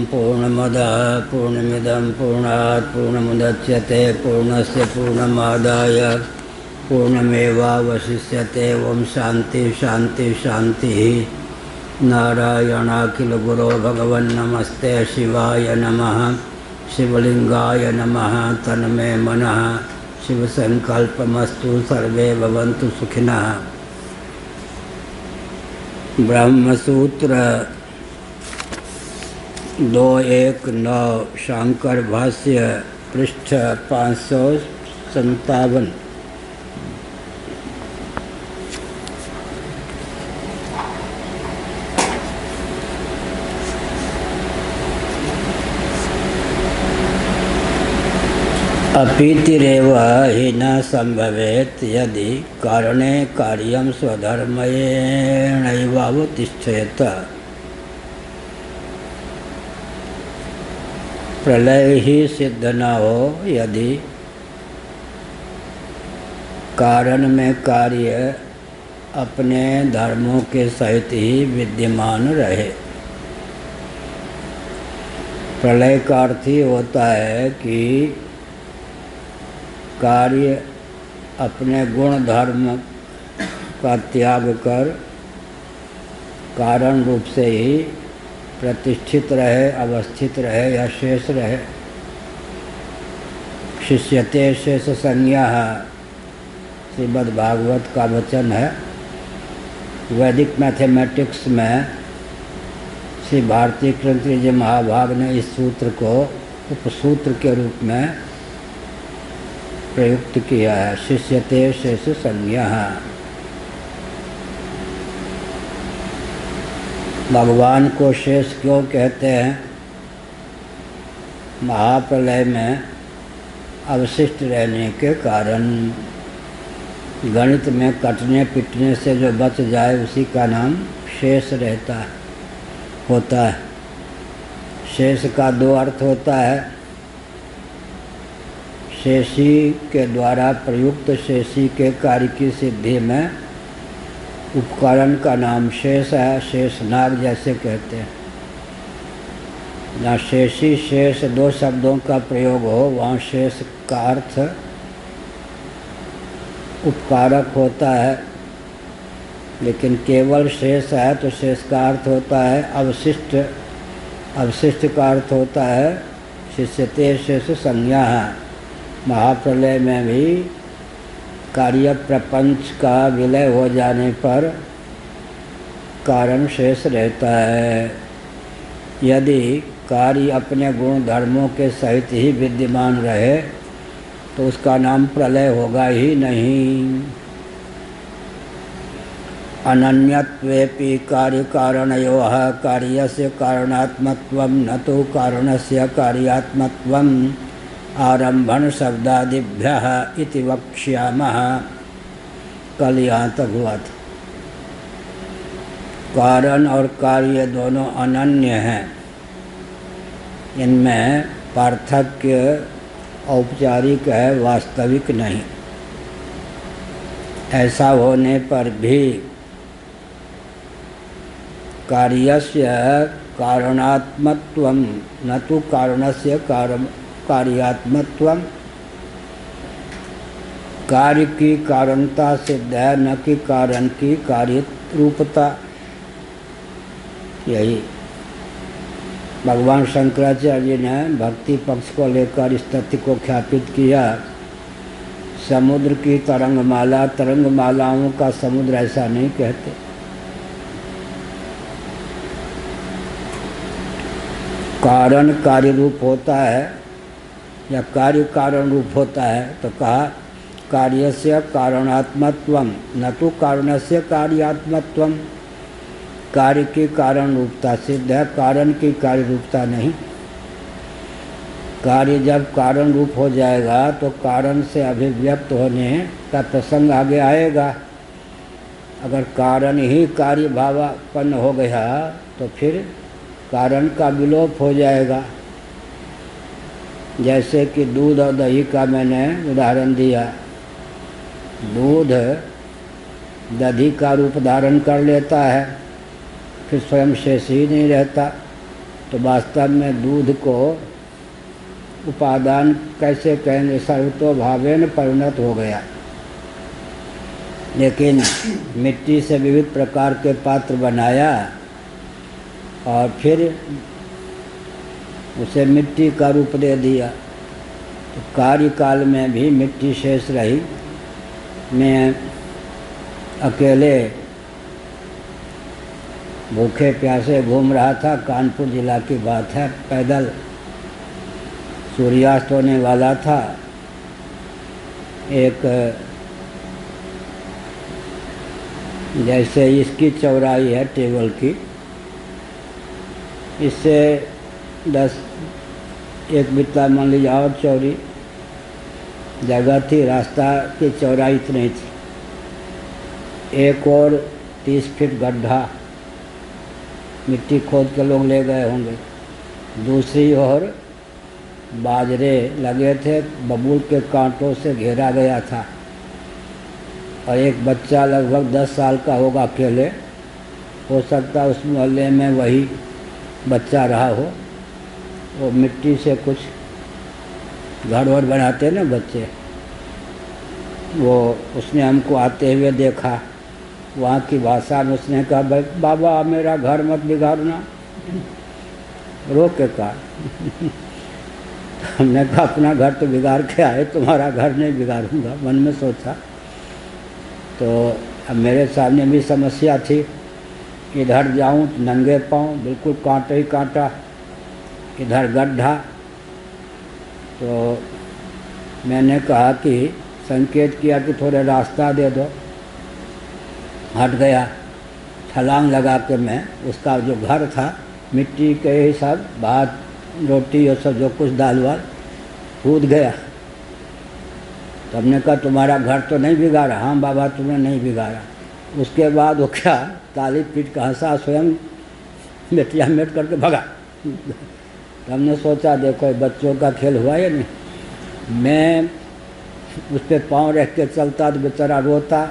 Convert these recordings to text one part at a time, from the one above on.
पूर्णमदः पूर्णमिदं पूर्णात् पूर्णमुदच्यते पूर्णस्य पूर्णमादाय पूर्णमेवावशिष्यते। ओम शांति शांति शांतिः। नारायणाखिल गुरो भगवन् नमस्ते शिवाय नमः। शिवलिंगाय नमः। तन्मे मनः शिव संकल्पमस्तु। सर्वे भवन्तु सुखिनः। ब्रह्मसूत्र 219 शांकर भाष्य पृष्ठ 557। अपीतिरेव हि न संभवेत् यदि कारणे कार्यं स्वधर्मेणैवावतिष्ठेत। प्रलय ही सिद्ध न हो यदि कारण में कार्य अपने धर्मों के सहित ही विद्यमान रहे। प्रलय का अर्थ ही होता है कि कार्य अपने गुण धर्म का त्याग कर कारण रूप से ही प्रतिष्ठित रहे, अवस्थित रहे या शेष रहे। शिष्यते शेष संज्ञा श्रीमद् भागवत का वचन है। वैदिक मैथमेटिक्स में श्री भारती कृष्ण जी महाभाग ने इस सूत्र को उपसूत्र के रूप में प्रयुक्त किया है। शिष्यते शेष संज्ञा। भगवान को शेष क्यों कहते हैं? महाप्रलय में अवशिष्ट रहने के कारण। गणित में कटने पिटने से जो बच जाए उसी का नाम शेष होता है। शेष का दो अर्थ होता है। शेषी के द्वारा प्रयुक्त शेषी के कार्य की सिद्धि में उपकरण का नाम शेष है। शेषनाग जैसे कहते हैं। जहाँ शेषी शेष दो शब्दों का प्रयोग हो वहाँ शेष का अर्थ उपकारक होता है। लेकिन केवल शेष है तो शेष का अर्थ होता है अवशिष्ट। अवशिष्ट का अर्थ होता है शिष्यते शेष संज्ञा है। महाप्रलय में भी कार्य प्रपंच का विलय हो जाने पर कारण शेष रहता है। यदि कार्य अपने गुण धर्मों के सहित ही विद्यमान रहे तो उसका नाम प्रलय होगा ही नहीं। अनन्यत्वेपि कार्य कारणयोः कार्यस्य कारणात्मत्वं न तो कारणस्य कार्यात्मत्वं आरंभन शब्दादिभ्यः इति वक्ष्यामः। कल यहाँ तक हुआ था। कारण और कार्य दोनों अनन्य हैं। इनमें पार्थक्य औपचारिक है, वास्तविक नहीं। ऐसा होने पर भी कार्यस्य कारणात्मत्वं न तो कारणस्य कार्यात्मत्वं। कार्य की कारणता सिद्ध है, न कि कारण की कार्य रूपता। यही भगवान शंकराचार्य ने भक्ति पक्ष को लेकर इस तथ्य को ख्यापित किया। समुद्र की तरंगमालाओं का समुद्र ऐसा नहीं कहते। कारण कार्य रूप होता है या कार्य कारण रूप होता है तो कहा कार्यस्य कारणात्मत्वं न तो कारणस्य कार्यात्मत्वं। कार्य की कारण रूपता सिद्ध है, कारण की कार्य रूपता नहीं। कार्य जब कारण रूप हो जाएगा तो कारण से अभिव्यक्त होने का प्रसंग आगे आएगा। अगर कारण ही कार्य भावापन्न हो गया तो फिर कारण का विलोप हो जाएगा। जैसे कि दूध और दही का मैंने उदाहरण दिया। दूध दधी का रूप धारण कर लेता है, फिर स्वयं शेष ही नहीं रहता। तो वास्तव में दूध को उपादान कैसे कहेंगे, सर्वतोभावेन परिणत हो गया। लेकिन मिट्टी से विविध प्रकार के पात्र बनाया और फिर उसे मिट्टी का रूप दे दिया। तो कार्यकाल में भी मिट्टी शेष रही। मैं अकेले भूखे प्यासे घूम रहा था, कानपुर जिला की बात है, पैदल सूर्यास्त होने वाला था। एक जैसे इसकी चौड़ाई है टेबल की, इससे 10 एक बित्ता मान लीजिए और चौड़ी जगह थी, रास्ता की चौड़ाई इतनी थी। एक और 30 फीट गड्ढा, मिट्टी खोद के लोग ले गए होंगे। दूसरी ओर बाजरे लगे थे, बबूल के कांटों से घेरा गया था। और एक बच्चा लगभग 10 साल का होगा, अकेले, हो सकता है उस मोहल्ले में वही बच्चा रहा हो। वो मिट्टी से कुछ घर वर बनाते ना बच्चे, वो उसने हमको आते हुए देखा। वहाँ की भाषा में उसने कहा, भाई बाबा मेरा घर मत बिगाड़ना, रो के कहा। हमने कहा अपना घर तो बिगाड़ के आए, तुम्हारा घर नहीं बिगाड़ूंगा, मन में सोचा। तो अब मेरे सामने भी समस्या थी, इधर जाऊं तो नंगे पाँव, बिल्कुल कांटा ही कांटा, इधर गड्ढा। तो मैंने कहा कि संकेत किया कि थोड़ा रास्ता दे दो। हट गया, छलांग लगा के मैं, उसका जो घर था मिट्टी के ही सब, भात रोटी और सब जो कुछ दाल वाल, कूद गया। तो हमने कहा तुम्हारा घर तो नहीं बिगाड़ा? हाँ बाबा तुमने नहीं बिगाड़ा। उसके बाद वो क्या ताली पीट का हंसा, स्वयं मेटिया मेट करके भगा। तो हमने सोचा देखो बच्चों का खेल हुआ या नहीं। मैं उस पर पाँव रख के चलता तो बेचारा रोता,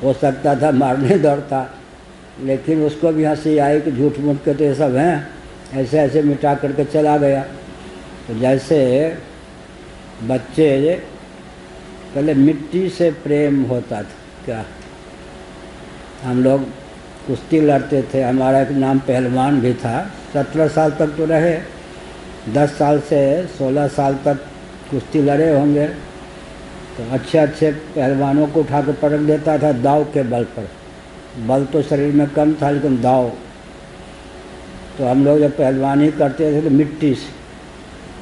हो सकता था मारने दौड़ता, लेकिन उसको भी हंसी आई कि झूठ मूठ के तो ये सब हैं, ऐसे ऐसे मिटा करके चला गया। तो जैसे बच्चे पहले मिट्टी से प्रेम होता था क्या, हम लोग कुश्ती लड़ते थे, हमारा एक नाम पहलवान भी था, 17 साल तक तो रहे, 10 साल से 16 साल तक कुश्ती लड़े होंगे। तो अच्छे अच्छे पहलवानों को उठा कर पटक देता था दाव के बल पर। बल तो शरीर में कम था लेकिन दाव। तो हम लोग जब पहलवानी करते थे तो मिट्टी से,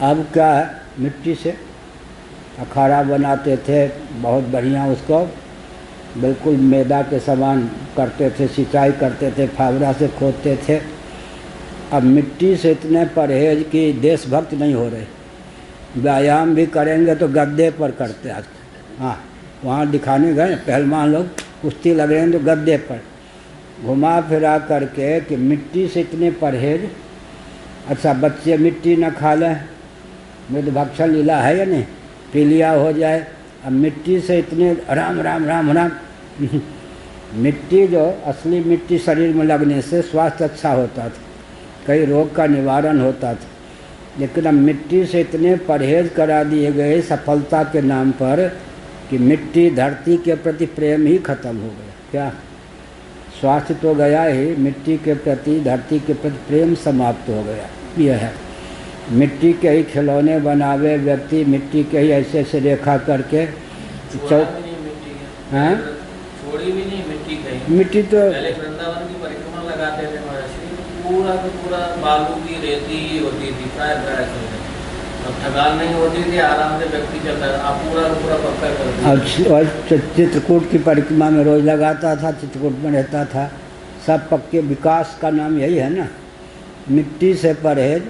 अब क्या है मिट्टी से अखाड़ा बनाते थे, बहुत बढ़िया उसको बिल्कुल मैदा के समान करते थे, सिंचाई करते थे, फावड़ा से खोदते थे। अब मिट्टी से इतने परहेज कि देशभक्त नहीं हो रहे, व्यायाम भी करेंगे तो गद्दे पर करते हैं। हाँ वहाँ दिखाने गए पहलवान लोग, कुश्ती लग रहे हैं तो गद्दे पर घुमा फिरा करके कि मिट्टी से इतने परहेज। अच्छा बच्चे मिट्टी न खा लें, मृदभक्षण लीला है या नहीं, पीलिया हो जाए। अब मिट्टी से इतने राम राम राम राम मिट्टी जो असली मिट्टी शरीर में लगने से स्वास्थ्य अच्छा होता था, कई रोग का निवारण होता था। लेकिन अब मिट्टी से इतने परहेज करा दिए गए सफलता के नाम पर कि मिट्टी धरती के प्रति प्रेम ही खत्म हो गया। क्या स्वास्थ्य तो गया ही, मिट्टी के प्रति धरती के प्रति प्रेम समाप्त हो गया। यह है मिट्टी के ही खिलौने बनावे व्यक्ति, मिट्टी के ही ऐसे ऐसे रेखा करके छोड़ी भी नहीं मिट्टी कहीं। मिट्टी तो पहले वृंदावन की परिक्रमा लगाते थे महर्षि, पूरा का पूरा बालू की रेती ही होती थी, प्राय अब थकान नहीं होती थी, आराम से व्यक्ति चलता था। आप पूरा का पूरा पक्का कर दिया। चित्रकूट की परिक्रमा में रोज लगाता था, चित्रकूट में रहता था। सब पक्के विकास का नाम यही है ना, मिट्टी से परहेज,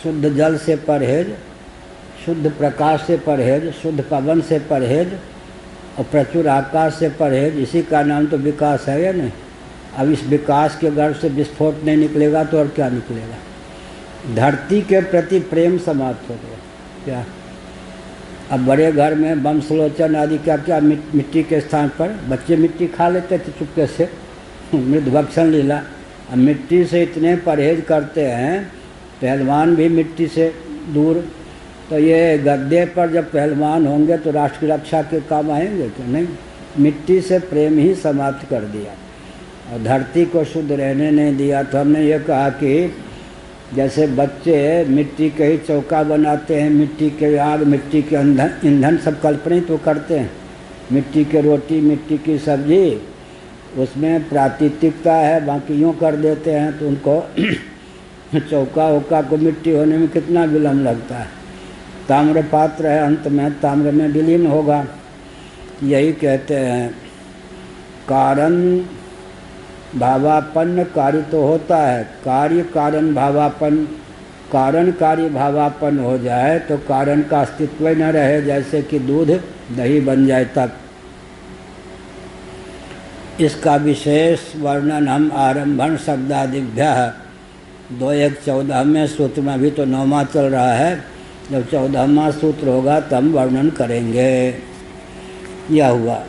शुद्ध जल से परहेज, शुद्ध प्रकाश से परहेज, शुद्ध पवन से परहेज और प्रचुर आकाश से परहेज, इसी का नाम तो विकास है या नहीं। अब इस विकास के गर्भ से विस्फोट नहीं निकलेगा तो और क्या निकलेगा। धरती के प्रति प्रेम समाप्त हो गया। क्या अब बड़े घर में बमसलोचन आदि क्या क्या मिट्टी के स्थान पर बच्चे मिट्टी खा लेते थे चुपके से, मृदभक्षण लीला। अब मिट्टी से इतने परहेज करते हैं, पहलवान भी मिट्टी से दूर, तो ये गद्दे पर जब पहलवान होंगे तो राष्ट्र की रक्षा के काम आएंगे कि नहीं। मिट्टी से प्रेम ही समाप्त कर दिया और धरती को शुद्ध रहने नहीं दिया। तो हमने ये कहा कि जैसे बच्चे मिट्टी के ही चौका बनाते हैं, मिट्टी के आग, मिट्टी के ईंधन सब कल्पना तो करते हैं, मिट्टी की रोटी, मिट्टी की सब्जी, उसमें प्राकृतिकता है, बाकी यूँ कर देते हैं तो उनको चौका वौका को मिट्टी होने में कितना विलम्ब लगता है। ताम्र पात्र है, अंत में ताम्र में विलीन होगा। यही कहते हैं कारण भावापन्न कार्य तो होता है, कार्य कारण भावापन्न, कारण कार्य भावापन्न हो जाए तो कारण का अस्तित्व ही न रहे, जैसे कि दूध दही बन जाए तब। इसका विशेष वर्णन हम आरंभण शब्दादिभ्यः 2.1.14वें सूत्र में, अभी तो 9वां चल रहा है, जब 14वां सूत्र होगा तब वर्णन करेंगे। यह हुआ।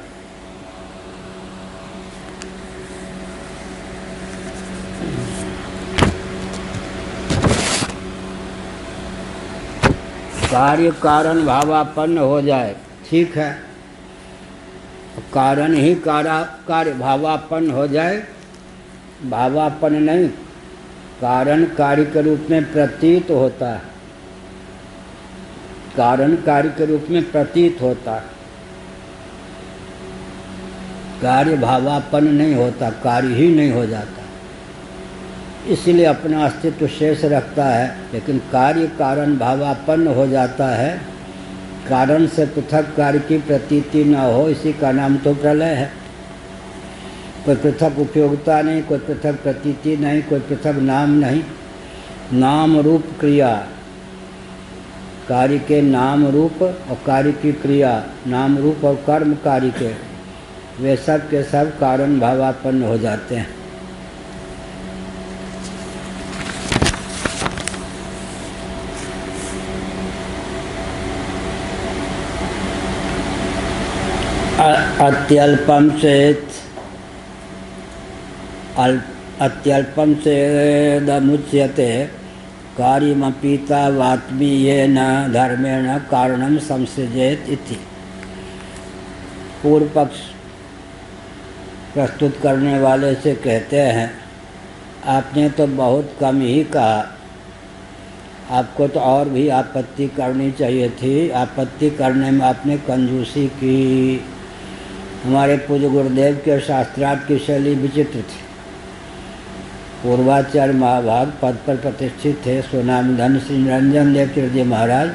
कार्य कारण भावापन्न हो जाए, ठीक है, कारण ही कार्य भावापन्न हो जाए, भावापन्न नहीं, कारण कार्य के रूप में प्रतीत होता है, कारण कार्य के रूप में प्रतीत होता है, कार्य भावापन्न नहीं होता, कार्य ही नहीं हो जाता, इसलिए अपना अस्तित्व शेष रखता है। लेकिन कार्य कारण भावापन्न हो जाता है, कारण से पृथक कार्य की प्रतीति न हो, इसी का नाम तो प्रलय है। कोई पृथक उपयोगिता नहीं, कोई पृथक प्रतीति नहीं, कोई पृथक नाम नहीं। नाम रूप क्रिया, कार्य के नाम रूप और कार्य की क्रिया, नाम रूप और कर्म कार्य के, वे सब के सब कारण भावापन्न हो जाते हैं। अत्यल्पम चेत अत्यल्पम चेदमुच्यते कार्यमपीता वात्मीयेन धर्मेण कारणम संसृजेत इति। पूर्व पक्ष प्रस्तुत करने वाले से कहते हैं, आपने तो बहुत कम ही कहा, आपको तो और भी आपत्ति करनी चाहिए थी, आपत्ति करने में आपने कंजूसी की। हमारे पूज्य गुरुदेव के शास्त्रार्थ की शैली विचित्र थी। पूर्वाचार्य महाभाग पद पर प्रतिष्ठित थे, स्वनाम धन श्री निरंजन देव जी महाराज।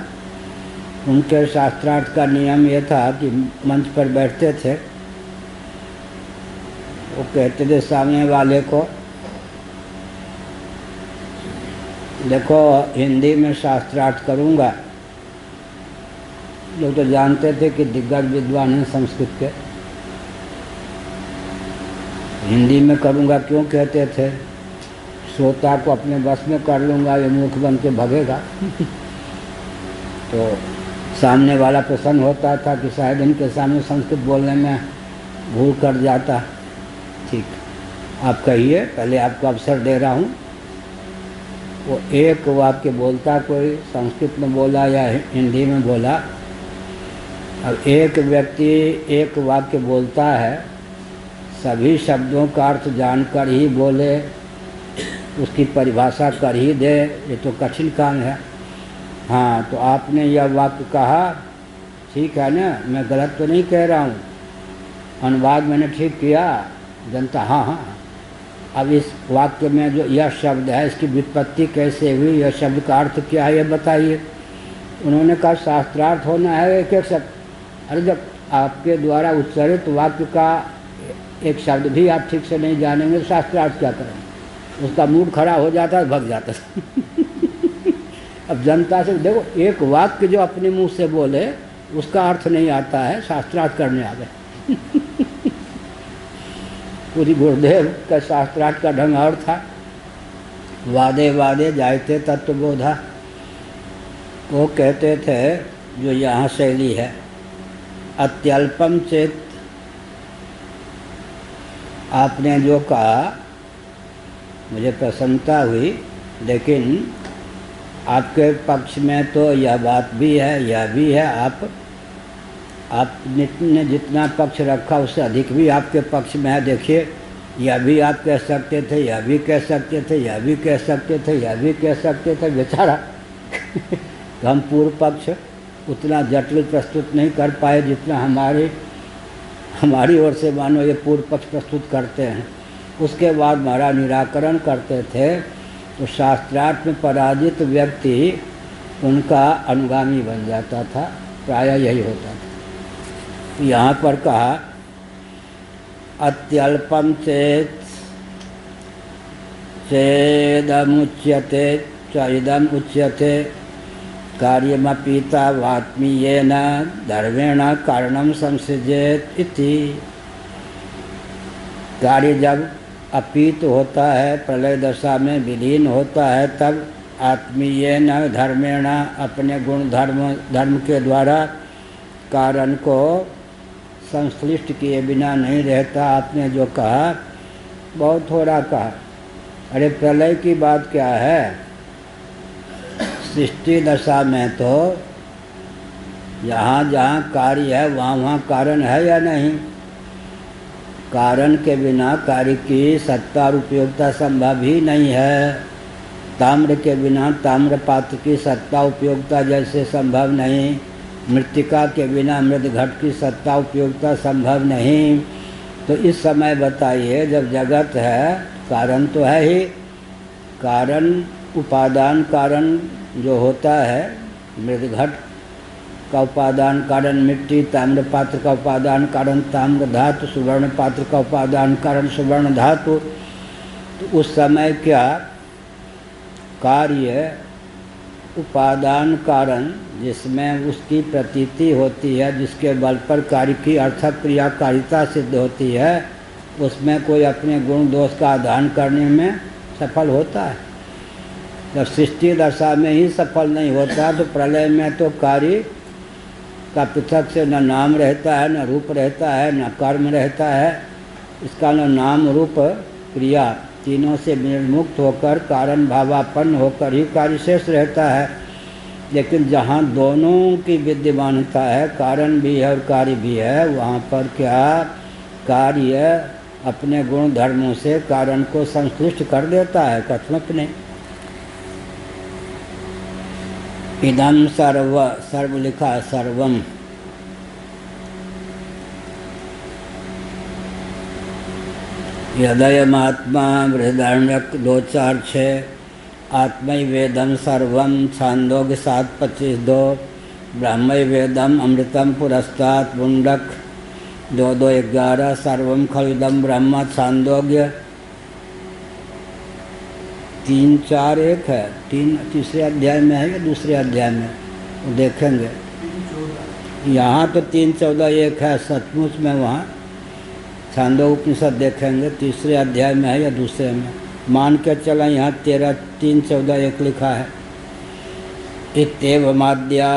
उनके शास्त्रार्थ का नियम यह था कि मंच पर बैठते थे, वो कहते थे सामने वाले को, देखो हिंदी में शास्त्रार्थ करूँगा। लोग तो जानते थे कि दिग्गज विद्वान हैं संस्कृत के, हिंदी में करूँगा क्यों कहते थे, श्रोता को अपने बस में कर लूँगा, ये मूर्ख बन के भगेगा। तो सामने वाला प्रसन्न होता था कि शायद इनके सामने संस्कृत बोलने में भूल कर जाता। ठीक, आप कहिए, पहले आपको अवसर दे रहा हूँ। वो एक वाक्य बोलता, कोई संस्कृत में बोला या हिंदी में बोला। अब एक व्यक्ति एक वाक्य बोलता है, सभी शब्दों का अर्थ जानकर ही बोले, उसकी परिभाषा कर ही दे, ये तो कठिन काम है। हाँ, तो आपने यह वाक्य कहा, ठीक है ना, मैं गलत तो नहीं कह रहा हूँ, अनुवाद मैंने ठीक किया। जनता हाँ हाँ, अब इस वाक्य में जो यह शब्द है, इसकी व्युत्पत्ति कैसे हुई, यह शब्द का अर्थ क्या है, ये बताइए। उन्होंने कहा शास्त्रार्थ होना है एक एक शब्द। अरे जब आपके द्वारा उच्चारित वाक्य का एक शब्द भी आप ठीक से नहीं जानेंगे तो शास्त्रार्थ क्या करेंगे। उसका मूड खड़ा हो जाता है, भग जाता है। अब जनता से देखो, एक वाक्य जो अपने मुंह से बोले उसका अर्थ नहीं आता है, शास्त्रार्थ करने आ गए। पूरी गुरुदेव का शास्त्रार्थ का ढंग और था। वादे वादे जायते तत्वबोधा, वो कहते थे जो यहाँ शैली है, अत्यल्पम चेत, आपने जो कहा मुझे प्रसन्नता हुई, लेकिन आपके पक्ष में तो यह बात भी है, यह भी है। आपने जितना पक्ष रखा उससे अधिक भी आपके पक्ष में है। देखिए, यह भी आप कह सकते थे, यह भी कह सकते थे, यह भी कह सकते थे, यह भी कह सकते थे, बेचारा। तो हम पूर्व पक्ष उतना जटिल प्रस्तुत नहीं कर पाए जितना हमारी ओर से मानो ये पूर्व पक्ष प्रस्तुत करते हैं। उसके बाद हमारा निराकरण करते थे, तो शास्त्रार्थ में पराजित व्यक्ति उनका अनुगामी बन जाता था, प्रायः यही होता था। यहाँ पर कहा अत्यल्पम चेदमुच्यते चैदम उच्यते कार्यमपीता वात्मीयेन धर्मेण कारणम संसृजेत इति। कार्य जब अपीत होता है, प्रलय दशा में विलीन होता है, तब आत्मीयेन धर्मेण अपने गुण धर्म के द्वारा कारण को संश्लिष्ट किए बिना नहीं रहता। आपने जो कहा बहुत थोड़ा कहा। अरे प्रलय की बात क्या है, सृष्टि दशा में तो जहाँ जहाँ कार्य है वहाँ वहाँ कारण है या नहीं। कारण के बिना कार्य की सत्ता और उपयोगिता संभव ही नहीं है। ताम्र के बिना ताम्र पात्र की सत्ता उपयोगिता जैसे संभव नहीं, मृत्तिका के बिना मृद घट की सत्ता उपयोगिता संभव नहीं। तो इस समय बताइए, जब जगत है कारण तो है ही, कारण उपादान कारण जो होता है, मृद घट का उपादान कारण मिट्टी, ताम्र पात्र का उपादान कारण ताम्र धातु, सुवर्ण पात्र का उपादान कारण सुवर्ण धातु। तो उस समय क्या कार्य उपादान कारण जिसमें उसकी प्रतीति होती है, जिसके बल पर कार्य की अर्थक क्रियाकारिता सिद्ध होती है, उसमें कोई अपने गुण दोष का आधान करने में सफल होता है। जब सृष्टि दशा में ही सफल नहीं होता, तो प्रलय में तो कार्य का पृथक से न नाम रहता है, न रूप रहता है, न कर्म रहता है। इसका न नाम रूप क्रिया तीनों से निर्मुक्त होकर कारण भावापन्न होकर ही कार्य शेष रहता है। लेकिन जहाँ दोनों की विद्यमानता है, कारण भी है और कार्य भी है, वहाँ पर क्या कार्य अपने गुण धर्मों से कारण को संश्लिष्ट कर देता है, कथमत नहीं। इदम सर्व लिखा सर्वम, यदयमात्मा बृहदारण्यक 2:4-6, आत्मैवेदम सर्वम छांदोग्य 7:25-2, ब्रह्मैवेदम अमृतम पुरस्तात् मुंडक 2:2-11, सर्वम खलुदम ब्रह्म छांदोग्य 3:4-1 है। तीसरे अध्याय में है या दूसरे अध्याय में, वो देखेंगे। यहाँ तो 3:14-1 है सचमुच में, वहाँ छांदोग्य उपनिषद देखेंगे तीसरे अध्याय में है या दूसरे में। मान के चला यहाँ 3:14-1 लिखा है। इत्येवमाद्याभिर्हि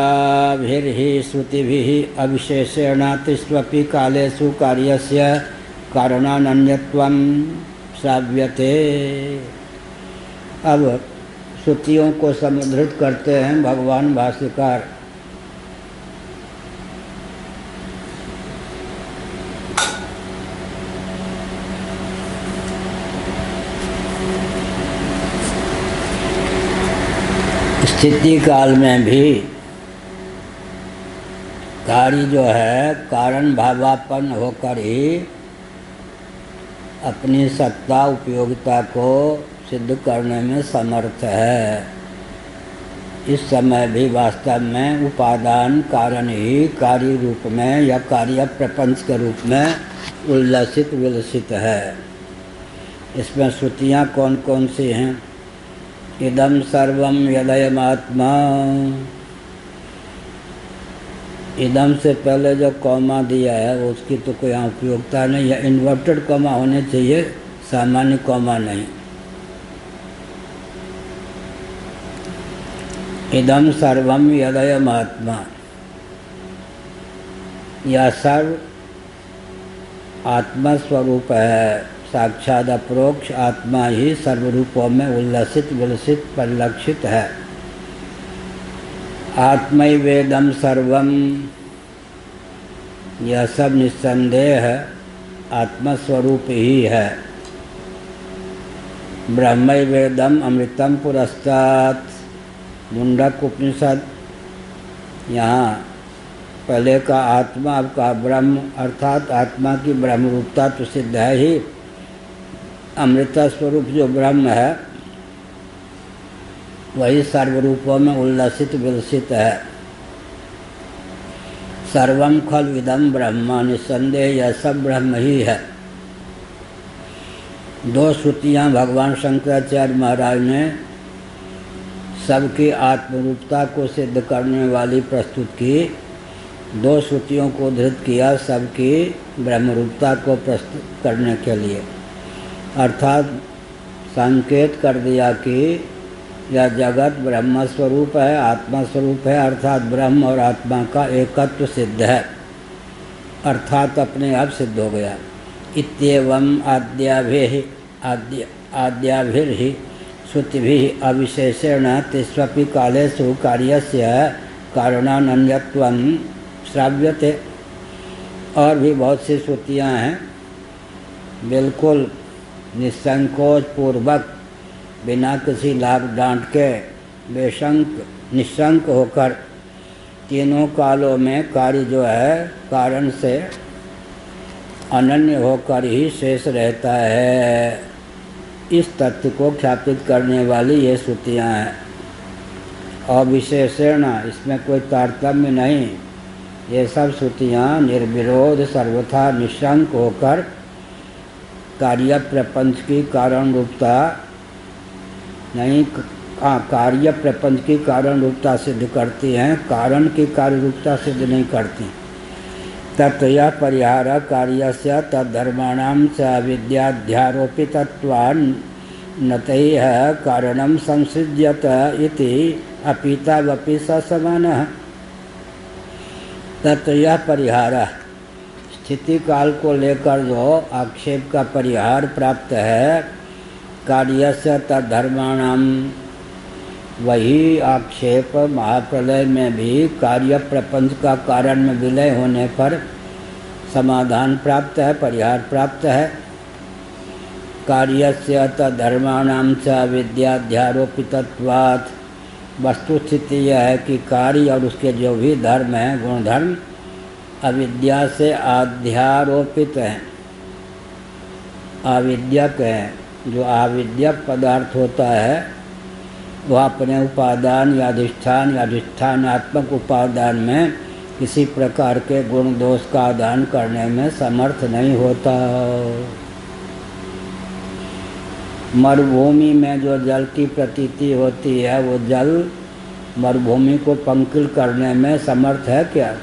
श्रुतिभिः अविशेषेणातिष्वपि कालेषु कार्यस्य कारणानन्यत्वं श्राव्यते। अब श्रुतियों को समुद्धृत करते हैं भगवान भाष्यकार। स्थिति काल में भी कार्य जो है कारण भावापन्न होकर ही अपनी सत्ता उपयोगिता को सिद्ध करने में समर्थ है। इस समय भी वास्तव में उपादान कारण ही कार्य रूप में या कार्य प्रपंच के रूप में उल्लसित विलसित है। इसमें श्रुतियाँ कौन कौन सी हैं? इदम सर्वम यदयमात्मा, इदम से पहले जो कॉमा दिया है वो उसकी तो कोई यहाँ उपयोगिता नहीं है। इन्वर्टेड कॉमा होने चाहिए, सामान्य कॉमा नहीं। इदम सर्वम यदयमात्मा, यह सर्व आत्मा स्वरूप है, साक्षात अपरोक्ष आत्मा ही सर्वरूपों में उल्लसित विलसित परिलक्षित है। आत्मैवेदम सर्वम, यह सब निस्संदेह आत्मस्वरूप ही है। ब्रह्मैवेदम अमृतम पुरस्तात्, मुंडक उपनिषद। यहाँ पहले का आत्मा, अब का ब्रह्म, अर्थात आत्मा की ब्रह्म रूपता तो सिद्ध है ही। अमृत स्वरूप जो ब्रह्म है वही सर्वरूपों में उल्लसित विलसित है। सर्वम खल इदम ब्रह्म, निस्संदेह यह सब ब्रह्म ही है। दो श्रुतियाँ भगवान शंकराचार्य महाराज ने सबकी आत्मरूपता को सिद्ध करने वाली प्रस्तुत की। दो श्रुतियों को उद्धृत किया सबकी ब्रह्मरूपता को प्रस्तुत करने के लिए, अर्थात संकेत कर दिया कि यह जगत ब्रह्म स्वरूप है, आत्मा स्वरूप है, अर्थात ब्रह्म और आत्मा का एकत्व सिद्ध है, अर्थात अपने आप सिद्ध हो गया। इत्येवम् आद्याभिर्हि श्रुतिभिः अविशेषेण तिष्वपि कालेषु कार्यस्य कारणानन्यत्वं श्राव्यते। और भी बहुत सी श्रुतियाँ हैं, बिल्कुल निसंकोच पूर्वक, बिना किसी लाभ डांट के, बेशंक निशंक होकर तीनों कालों में कार्य जो है कारण से अनन्य होकर ही शेष रहता है, इस तथ्य को ख्यापित करने वाली ये श्रुतियाँ हैं। अविशेषण, इसमें कोई तारतम्य नहीं। ये सब श्रुतियाँ निर्विरोध सर्वथा निशंक होकर कार्य प्रपंच की कारण रूपता नहीं, कार्य प्रपंच की कारण रूपता सिद्ध करती हैं, कारण की कार्य रूपता सिद्ध नहीं करती। तत्रयः परिहार कार्यस्य तद्धर्माणां च विद्याध्यारोपितत्वान्नतैः कारणं संसृज्यत इति अपितावपि स समानः। तत्रयः परिहार, स्थिति काल को लेकर जो आक्षेप का परिहार प्राप्त है, कार्यस्य तद्धर्माणां, वही आक्षेप महाप्रलय में भी कार्य प्रपंच का कारण में विलय होने पर समाधान प्राप्त है, परिहार प्राप्त है। कार्यस्य तद्धर्माणां च विद्याध्यारोपितत्वात्, वस्तुस्थिति यह है कि कार्य और उसके जो भी धर्म हैं, गुणधर्म, अविद्या से अध्यारोपित हैं, अविद्यक हैं। जो अविद्यक पदार्थ होता है वह अपने उपादान या अधिष्ठानात्मक उपादान में किसी प्रकार के गुण दोष का आदान करने में समर्थ नहीं होता। मरुभूमि में जो जल की प्रतीति होती है, वो जल मरुभूमि को पंकिल करने में समर्थ है क्या?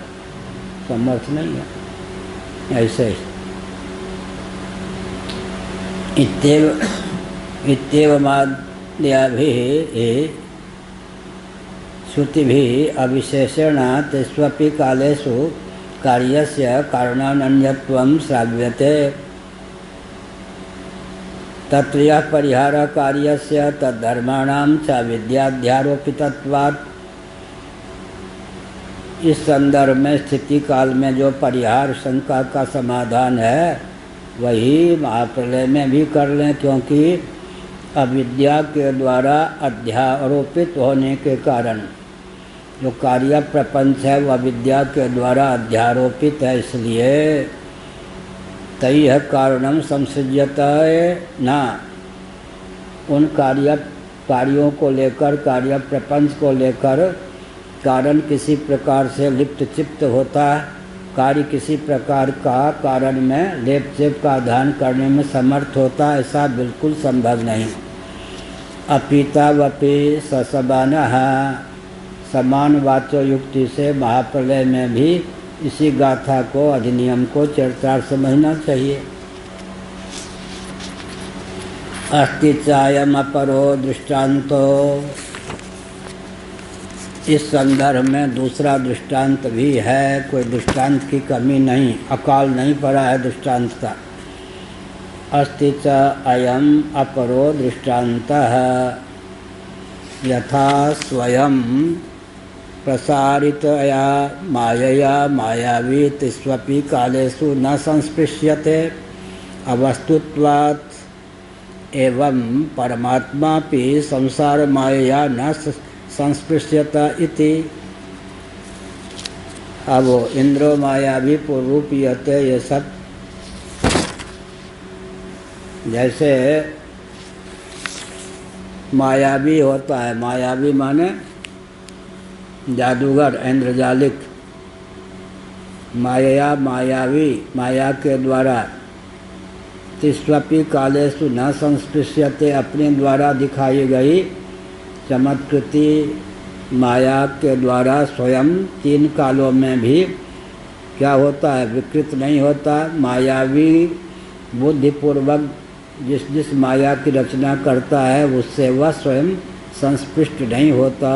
समर्थ नहीं है। ऐसे ही इत्येवमाद्याभिः श्रुतिभिः अविशेषेण तिष्वपि कालेषु कार्यस्य कारणानन्यत्वं श्राव्यते। तत्रयः परिहार कार्यस्य तद्धर्माणां च विद्याध्यारोपितत्वात्। इस संदर्भ में स्थिति काल में जो परिहार शंका का समाधान है वही महाप्रलय में भी कर लें, क्योंकि अविद्या के द्वारा अध्यारोपित होने के कारण जो कार्य प्रपंच है वह अविद्या के द्वारा अध्यारोपित है, इसलिए तैः कारणम संसृज्यत ना। उन कार्यों को लेकर, कार्य प्रपंच को लेकर कारण किसी प्रकार से लिप्त चिप्त होता है, कार्य किसी प्रकार का कारण में लेप चेप का आधान करने में समर्थ होता, ऐसा बिल्कुल संभव नहीं। अपितावपि ससमानः, समान वाच्य युक्ति से महाप्रलय में भी इसी गाथा को, अधिनियम को चरितार्थ समझना चाहिए। अस्ति चायम अपरो दृष्टांतो, इस संदर्भ में दूसरा दृष्टांत भी है, कोई दृष्टांत की कमी नहीं, अकाल नहीं पड़ा है दृष्टांत का। अस्ति च अयम अपरो दृष्टान्तः यथा स्वयं प्रसारितया मायया मायावी तिष्वपि कालेषु न संस्पृश्यते अवस्तुत्वात् एवं परमात्मापि संसार मायया न संस्पृश्यता इति। अब इंद्रो मायावी पूर्वपीयते, ये सब जैसे मायावी होता है, मायावी माने जादूगर, इंद्रजालिक, माया मायावी, माया के द्वारा तिष्वपि कालेषु न संस्पृश्यते, अपने द्वारा दिखाई गई चमत्कृति माया के द्वारा स्वयं 3 कालों में भी क्या होता है, विकृत नहीं होता। मायावी बुद्धिपूर्वक जिस माया की रचना करता है उससे वह स्वयं संस्पृष्ट नहीं होता।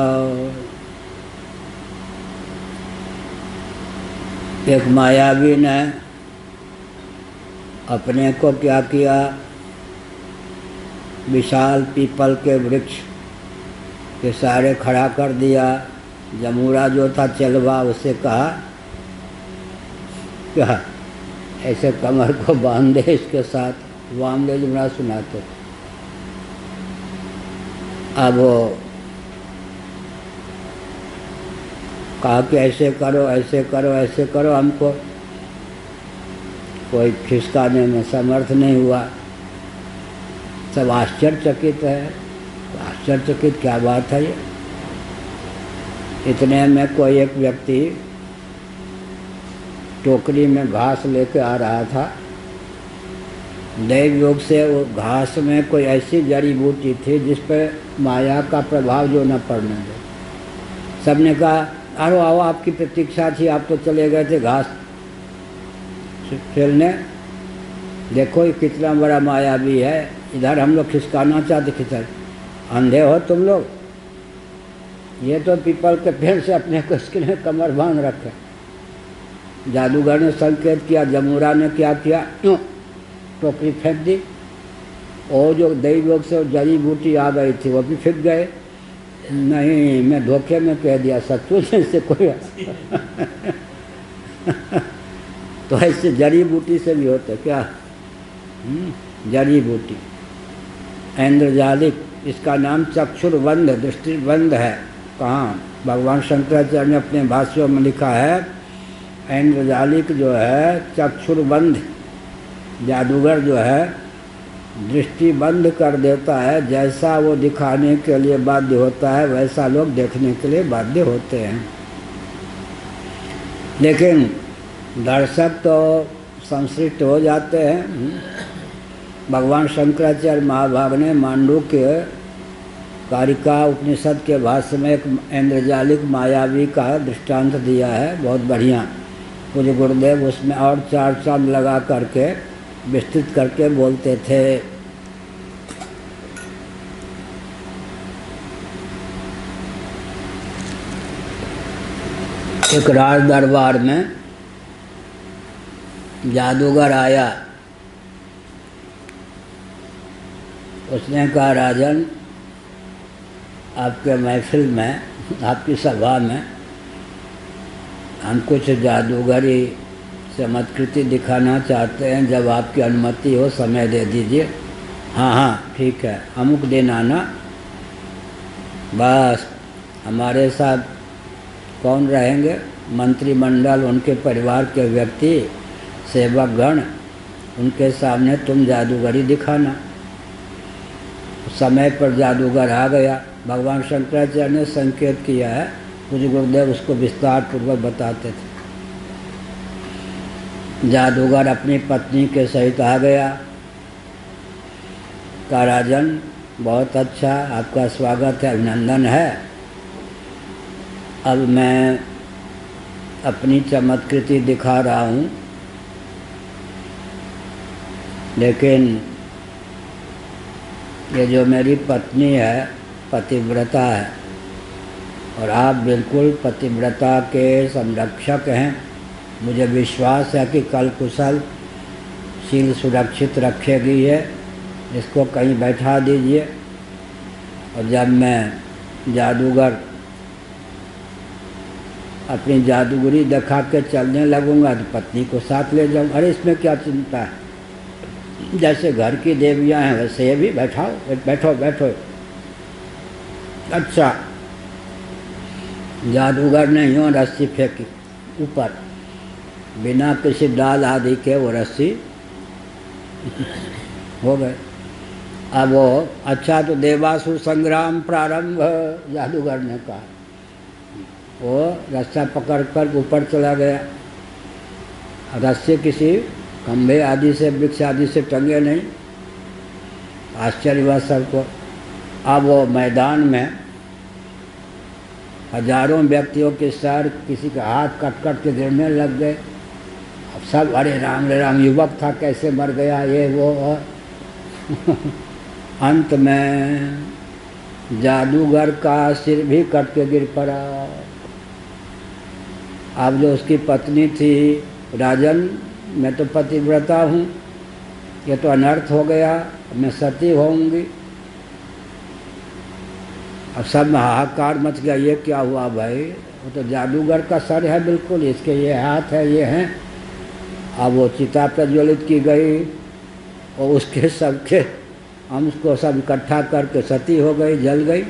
एक मायावी ने अपने को क्या किया, विशाल पीपल के वृक्ष के सारे खड़ा कर दिया। जमूरा जो था चलवा, उसे कहा क्या ऐसे कमर को बांध दे इसके साथ, वामदेव जी बड़ा सुनाते। अब वो कहा कि ऐसे करो ऐसे करो ऐसे करो, हमको कोई खिसकाने में समर्थ नहीं हुआ। सब आश्चर्यचकित है, आश्चर्यचकित क्या बात है ये। इतने में कोई एक व्यक्ति टोकरी में घास लेके आ रहा था। दैव योग से वो घास में कोई ऐसी जड़ी बूटी थी जिस पर माया का प्रभाव जो न पड़ने दे। सबने कहा अरे आओ, आपकी प्रतीक्षा थी, आप तो चले गए थे घास खेलने, देखो ये कितना बड़ा मायावी है, इधर हम लोग खिसकाना चाहते, किधर अंधे हो तुम लोग, ये तो पीपल के पेड़ से अपने को इसके कमर बांध रखे। जादूगर ने संकेत किया, जमूरा ने क्या किया, यूँ टोकरी फेंक दी, और जो दैव योग से जड़ी बूटी आ गई थी वो भी फेंक गए। नहीं, मैं धोखे में कह दिया, सचमुच से कोई तो ऐसे जड़ी बूटी से भी होते क्या, जड़ी बूटी इंद्रजालिक, इसका नाम चक्षुर्बंध, दृष्टिबंध है। कहाँ, भगवान शंकराचार्य ने अपने भाष्यों में लिखा है, इंद्रजालिक जो है चक्षुर्बंध, जादूगर जो है दृष्टि बंद कर देता है। जैसा वो दिखाने के लिए बाध्य होता है वैसा लोग देखने के लिए बाध्य होते हैं। लेकिन दर्शक तो संश्लिष्ट हो जाते हैं। भगवान शंकराचार्य महाभाग ने मांडूक्य कारिका उपनिषद के भाष्य में एक इंद्रजालिक मायावी का दृष्टांत दिया है, बहुत बढ़िया। पूज्य गुरुदेव उसमें और 4 चांद लगा करके विस्तृत करके बोलते थे। एक राज दरबार में जादूगर आया, उसने कहा राजन, आपके महफिल में, आपकी सभा में हम कुछ जादूगरी चमत्कृति दिखाना चाहते हैं, जब आपकी अनुमति हो समय दे दीजिए। हाँ हाँ ठीक है, अमुक दिन आना। बस हमारे साथ कौन रहेंगे, मंत्रिमंडल, उनके परिवार के व्यक्ति, सेवकगण, उनके सामने तुम जादूगरी दिखाना। समय पर जादूगर आ गया। भगवान शंकराचार्य ने संकेत किया है, पूज्य गुरुदेव उसको विस्तार पूर्वक बताते थे। जादूगर अपनी पत्नी के सहित आ गया। कहा राजन बहुत अच्छा, आपका स्वागत है, अभिनंदन है। अब मैं अपनी चमत्कृति दिखा रहा हूँ, लेकिन ये जो मेरी पत्नी है पतिव्रता है, और आप बिल्कुल पतिव्रता के संरक्षक हैं। मुझे विश्वास है कि कल कुशल चील सुरक्षित रखेगी है, इसको कहीं बैठा दीजिए। और जब मैं जादूगर अपनी जादूगरी दिखा के चलने लगूंगा तो पत्नी को साथ ले जाऊँ। अरे इसमें क्या चिंता है, जैसे घर की देवियां हैं वैसे ये भी बैठाओ, बैठो बैठो। अच्छा, जादूगर ने यूँ रस्सी फेंकी ऊपर, बिना किसी डाल आदि के वो रस्सी हो गए। अब वो अच्छा तो देवासुर संग्राम प्रारंभ, जादूगर ने कहा। वो रस्सा पकड़ कर ऊपर चला गया। रस्से किसी खंभे आदि से, वृक्ष आदि से टंगे नहीं। आश्चर्य हुआ सबको। अब वो मैदान में हजारों व्यक्तियों के सर, किसी का हाथ कट कट के गिरने लग गए। अब सब अरे राम, युवक था कैसे मर गया, ये वो। अंत में जादूगर का सिर भी कट के गिर पड़ा। अब जो उसकी पत्नी थी, राजन मैं तो पतिव्रता हूँ, ये तो अनर्थ हो गया, मैं सती होऊंगी। अब सब में हाहाकार मच गया, ये क्या हुआ भाई, वो तो जादूगर का सर है बिल्कुल, इसके ये हाथ है, ये हैं। अब वो चिता प्रज्वलित की गई और उसके सबके हम उसको सब इकट्ठा करके सती हो गई, जल गई।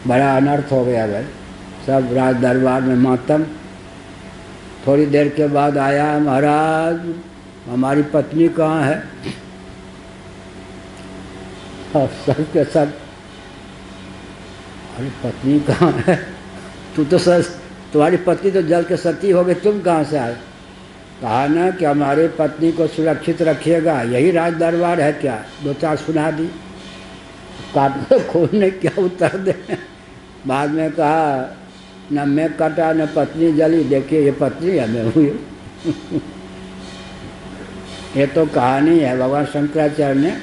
बड़ा अनर्थ हो गया भाई, सब राज दरबार में मातम। थोड़ी देर के बाद आया, महाराज हमारी पत्नी कहाँ है? और सब के सब, अरे पत्नी कहाँ है? तू तो तुम्हारी पत्नी तो जल के सती हो गई, तुम कहाँ से आए? कहा ना कि हमारे पत्नी को सुरक्षित रखिएगा, यही राज दरबार है क्या? दो चार सुना दी। काट खोल ने क्या उत्तर दे। बाद में कहा न मैं कटा न पत्नी जली, देखिए ये पत्नी है, मैं हुई। ये तो कहानी है, भगवान शंकराचार्य ने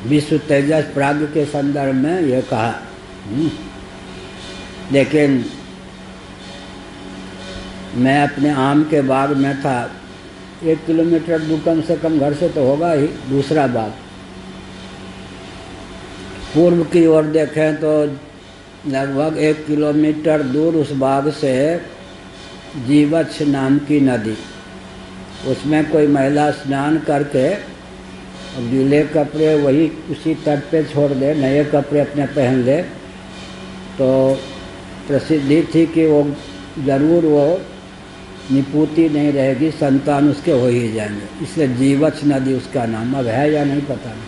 विश्व तेजस प्राग के संदर्भ में ये कहा। लेकिन मैं अपने आम के बाग में था, 1 किलोमीटर दूर कम से कम घर से तो होगा ही दूसरा बाग। पूर्व की ओर देखें तो लगभग 1 किलोमीटर दूर उस बाग से जीवछ नाम की नदी, उसमें कोई महिला स्नान करके गीले कपड़े वही उसी तट पे छोड़ दे, नए कपड़े अपने पहन ले, तो प्रसिद्धि थी कि वो जरूर वो निपुति नहीं रहेगी, संतान उसके हो ही जाएंगे। इसलिए जीवछ नदी उसका नाम, अब है या नहीं पता नहीं।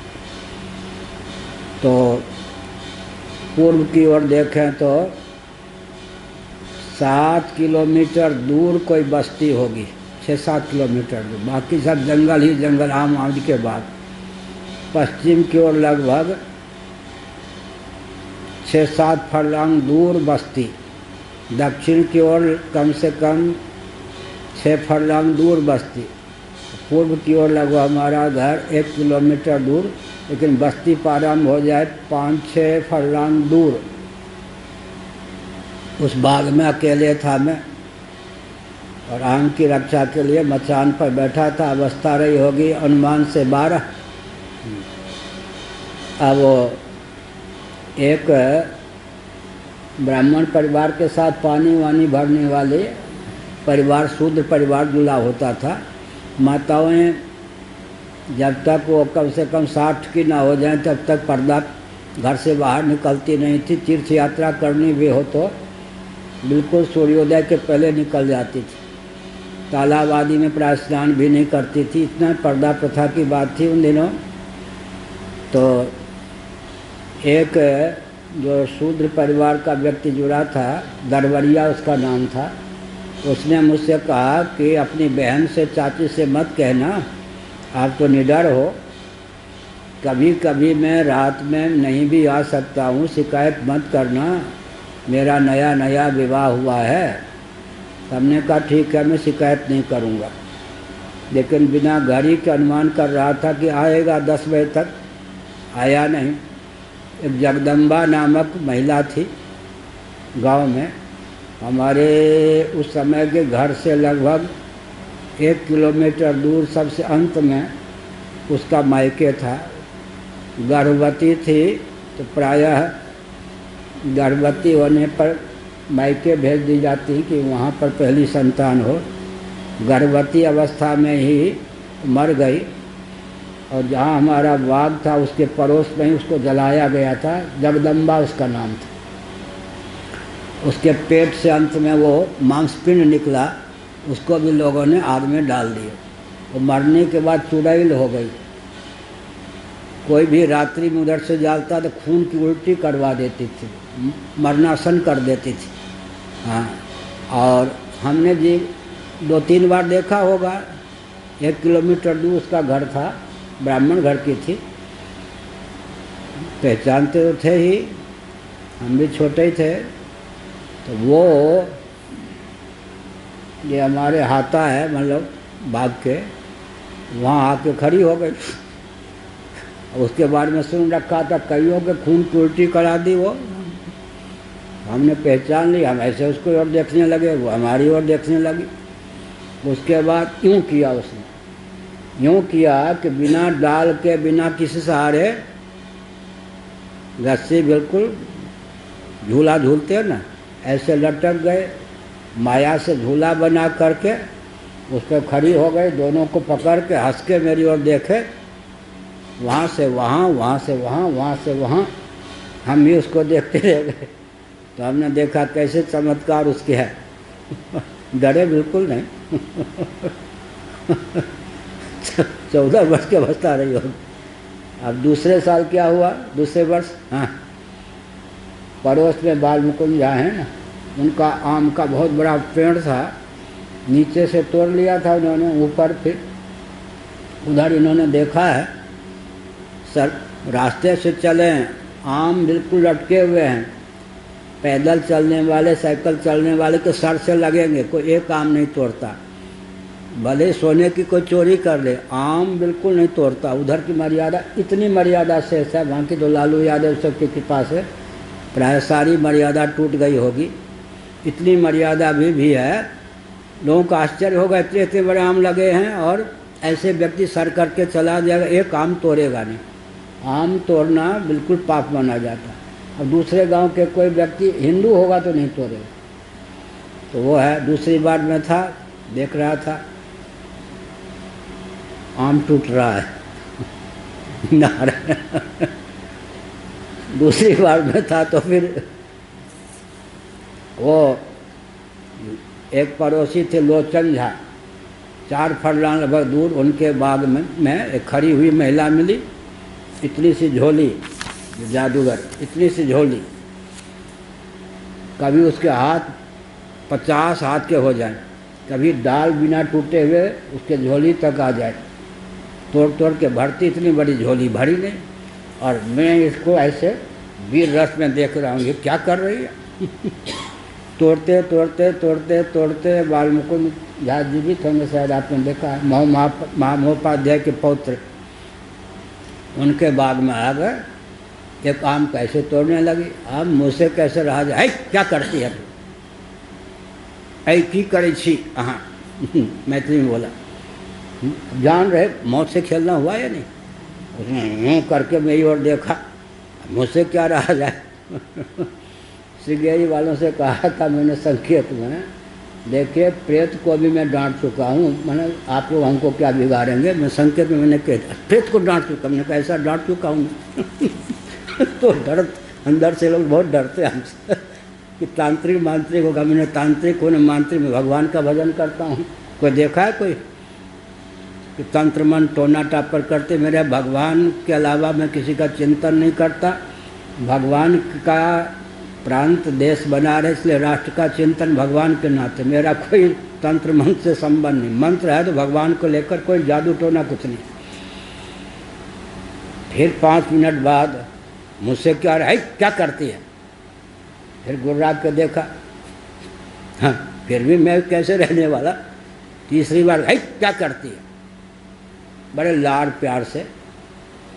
तो पूर्व की ओर देखें तो 7 किलोमीटर दूर कोई बस्ती होगी, 6-7 किलोमीटर दूर, बाकी सब जंगल ही जंगल, आम आदि के बाद। पश्चिम की ओर लगभग 6-7 फरलांग दूर बस्ती, दक्षिण की ओर कम से कम 6 फरलांग दूर बस्ती, पूर्व की ओर लगभग हमारा घर 1 किलोमीटर दूर, लेकिन बस्ती प्रारंभ हो जाए 5-6 फरलांग दूर। उस बाग में अकेले था मैं, और आम की रक्षा के लिए मचान पर बैठा था। अवस्था रही होगी अनुमान से 12। अब वो एक ब्राह्मण परिवार के साथ पानी वानी भरने वाले परिवार, शूद्र परिवार जुड़ा होता था। माताएं जब तक वो कम से कम 60 की ना हो जाए तब तक पर्दा घर से बाहर निकलती नहीं थी। तीर्थ यात्रा करनी भी हो तो बिल्कुल सूर्योदय के पहले निकल जाती थी। तालाब आदि में प्राय स्नान भी नहीं करती थी, इतना पर्दा प्रथा की बात थी उन दिनों। तो एक जो शूद्र परिवार का व्यक्ति जुड़ा था, दरवरिया उसका नाम था, उसने मुझसे कहा कि अपनी बहन से, चाची से मत कहना, आप तो निडर हो, कभी कभी मैं रात में नहीं भी आ सकता हूँ, शिकायत मत करना, मेरा नया नया विवाह हुआ है। हमने कहा ठीक है, मैं शिकायत नहीं करूँगा। लेकिन बिना घड़ी के अनुमान कर रहा था कि आएगा 10 बजे तक, आया नहीं। एक जगदम्बा नामक महिला थी गांव में, हमारे उस समय के घर से लगभग 1 किलोमीटर दूर सबसे अंत में उसका मायके था। गर्भवती थी तो प्रायः गर्भवती होने पर मायके भेज दी जाती कि वहाँ पर पहली संतान हो। गर्भवती अवस्था में ही मर गई और जहाँ हमारा बाग था उसके पड़ोस में ही उसको जलाया गया था। जगदम्बा उसका नाम था। उसके पेट से अंत में वो मांसपिंड निकला, उसको भी लोगों ने आग में डाल दिया। वो मरने के बाद चुड़ैल हो गई। कोई भी रात्रि में उधर से जाता तो खून की उल्टी करवा देती थी, मरणासन कर देती थी। हाँ, और हमने जी 2-3 बार देखा होगा। 1 किलोमीटर दूर उसका घर था, ब्राह्मण घर की थी। पहचानते तो थे ही, हम भी छोटे ही थे। तो वो ये हमारे हाथा है, मतलब बाग के, वहाँ आके खड़ी हो गई। उसके बारे में सुन रखा था, कईयों के खून की उल्टी करा दी। वो हमने पहचान ली, हम ऐसे उसको और देखने लगे, वो हमारी ओर देखने लगी। उसके बाद यूँ किया उसने, यूँ किया कि बिना डाल के, बिना किसी सहारे, रस्सी बिल्कुल झूला झूलते हैं ना, ऐसे लटक गए। माया से झूला बना करके उस पर खड़ी हो गई। दोनों को पकड़ के हंस के मेरी ओर देखे, वहाँ से वहाँ, वहाँ से वहाँ, वहाँ से वहाँ। हम भी उसको देखते रह गए। तो हमने देखा कैसे चमत्कार उसके है। डरे बिल्कुल नहीं। 14 वर्ष के अवस्था रही होगी। अब दूसरे साल क्या हुआ, दूसरे वर्ष, हाँ, पड़ोस में बाल मुकुंद जहाँ है ना, उनका आम का बहुत बड़ा पेड़ था। नीचे से तोड़ लिया था उन्होंने, ऊपर फिर उधर इन्होंने देखा है। सर रास्ते से चले, आम बिल्कुल लटके हुए हैं। पैदल चलने वाले, साइकिल चलने वाले के सर से लगेंगे, कोई एक आम नहीं तोड़ता। भले सोने की कोई चोरी कर ले, आम बिल्कुल नहीं तोड़ता। उधर की मर्यादा, इतनी मर्यादा से है, वहाँ की तो लालू यादव सबके कृपा से प्राय सारी मर्यादा टूट गई होगी। इतनी मर्यादा भी है। लोगों का आश्चर्य होगा, इतने इतने बड़े आम लगे हैं और ऐसे व्यक्ति सर करके चला जाएगा, एक आम तोड़ेगा नहीं। आम तोड़ना बिल्कुल पाप माना जाता है। और दूसरे गांव के कोई व्यक्ति हिंदू होगा तो नहीं तोड़ेगा। तो वो है। दूसरी बार में था, देख रहा था आम टूट रहा है। दूसरी बार में था तो फिर वो एक पड़ोसी थे लोचन झा, 4 फरलांग लगभग दूर, उनके बाग में एक खड़ी हुई महिला मिली। इतनी सी झोली, जादूगर, इतनी सी झोली, कभी उसके हाथ 50 हाथ के हो जाए, कभी डाल बिना टूटे हुए उसके झोली तक आ जाए। तोड़ तोड़ के भरती, इतनी बड़ी झोली भरी नहीं। और मैं इसको ऐसे वीर रस में देख रहा हूँ, ये क्या कर रही है। तोड़ते तोड़ते तोड़ते तोड़ते बाल मुकुंद झा जीवित होंगे, शायद आपने देखा है, महोपाध्याय के पौत्र, उनके बाग में आ गए। एक आम कैसे तोड़ने लगी, आम मुझसे कैसे रहा जाए, क्या करती है ऐ की करे छी हाँ। मैथिली में बोला, जान रहे मौत से खेलना हुआ या नहीं। उसने करके मेरी ओर देखा, मुझसे क्या रहा जाए। सिगेरी वालों से कहा था मैंने संकेत में, देखिए प्रेत को भी मैं डांट चुका हूँ, मैंने आप लोग हमको क्या बिगाड़ेंगे। मैं संकेत में मैंने कहा प्रेत को डांट चुका, मैंने कहा ऐसा डांट चुका हूँ। तो डर, अंदर से लोग बहुत डरते हैं हमसे कि तांत्रिक मांत्रिक होगा। मैंने तांत्रिक होने मांत्रिक में भगवान का भजन करता हूँ। कोई देखा है कोई कि तंत्र मन टोना टापर करते? मेरे भगवान के अलावा मैं किसी का चिंतन नहीं करता। भगवान का प्रांत देश बना रहे, इसलिए राष्ट्र का चिंतन भगवान के नाते। मेरा कोई तंत्र मंत्र से संबंध नहीं। मंत्र है तो भगवान को लेकर, कोई जादू टोना कुछ नहीं। फिर 5 मिनट बाद मुझसे क्या रहा है, क्या करती है? फिर गुर्रा के देखा, हाँ फिर भी मैं कैसे रहने वाला। तीसरी बार है क्या करती है, बड़े लाड़ प्यार से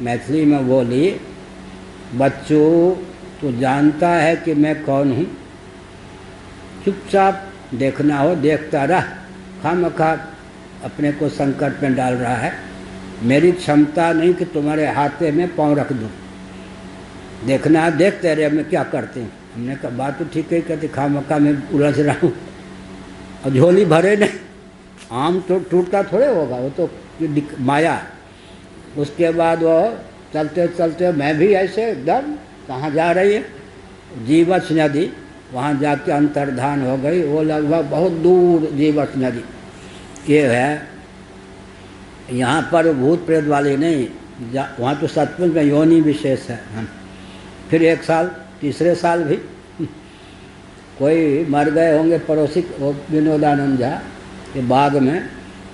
मैथिली में बोली, बच्चों तू जानता है कि मैं कौन हूँ, चुपचाप देखना हो देखता रह, खामखा अपने को संकट में डाल रहा है। मेरी क्षमता नहीं कि तुम्हारे हाथे में पाँव रख दूँ, देखना है देख तेरे मैं क्या करते हैं। हमने कहा बात तो ठीक है, कहते खामखा में उलझ रहा हूँ और झोली भरे नहीं, आम तो टूटता थोड़े होगा, वो तो माया। उसके बाद वो चलते चलते मैं भी ऐसे एकदम कहाँ जा रही है, जीवछ नदी, वहाँ जाके अंतर्धान हो गई। वो लगभग बहुत दूर जीवछ नदी ये है। यहाँ पर भूत प्रेत वाले नहीं, वहाँ तो सचमुच में योनि विशेष है। हम फिर एक साल, तीसरे साल भी कोई मर गए होंगे पड़ोसी, विनोदानंद झा के बाग में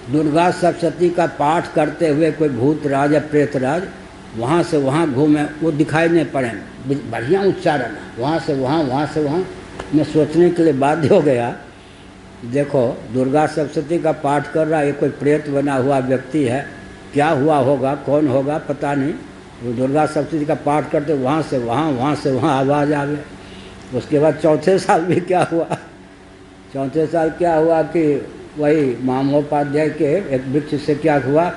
दुर्गा सप्तशती का पाठ करते हुए कोई भूत राज या प्रेत राज वहाँ से वहाँ घूमे, वो दिखाई नहीं पड़े, बढ़िया उच्चारण, वहाँ से वहाँ, वहाँ से वहाँ। मैं सोचने के लिए बाध्य हो गया, देखो दुर्गा सप्तशती का पाठ कर रहा है, ये कोई प्रेत बना हुआ व्यक्ति है, क्या हुआ होगा, कौन होगा पता नहीं। वो दुर्गा सप्तशती का पाठ करते वहाँ से वहाँ, वहाँ से वहाँ आवाज़ आवे। उसके बाद चौथे साल भी क्या हुआ, चौथे साल क्या हुआ कि वही महामहोपाध्याय के एक वृक्ष से क्या हुआ,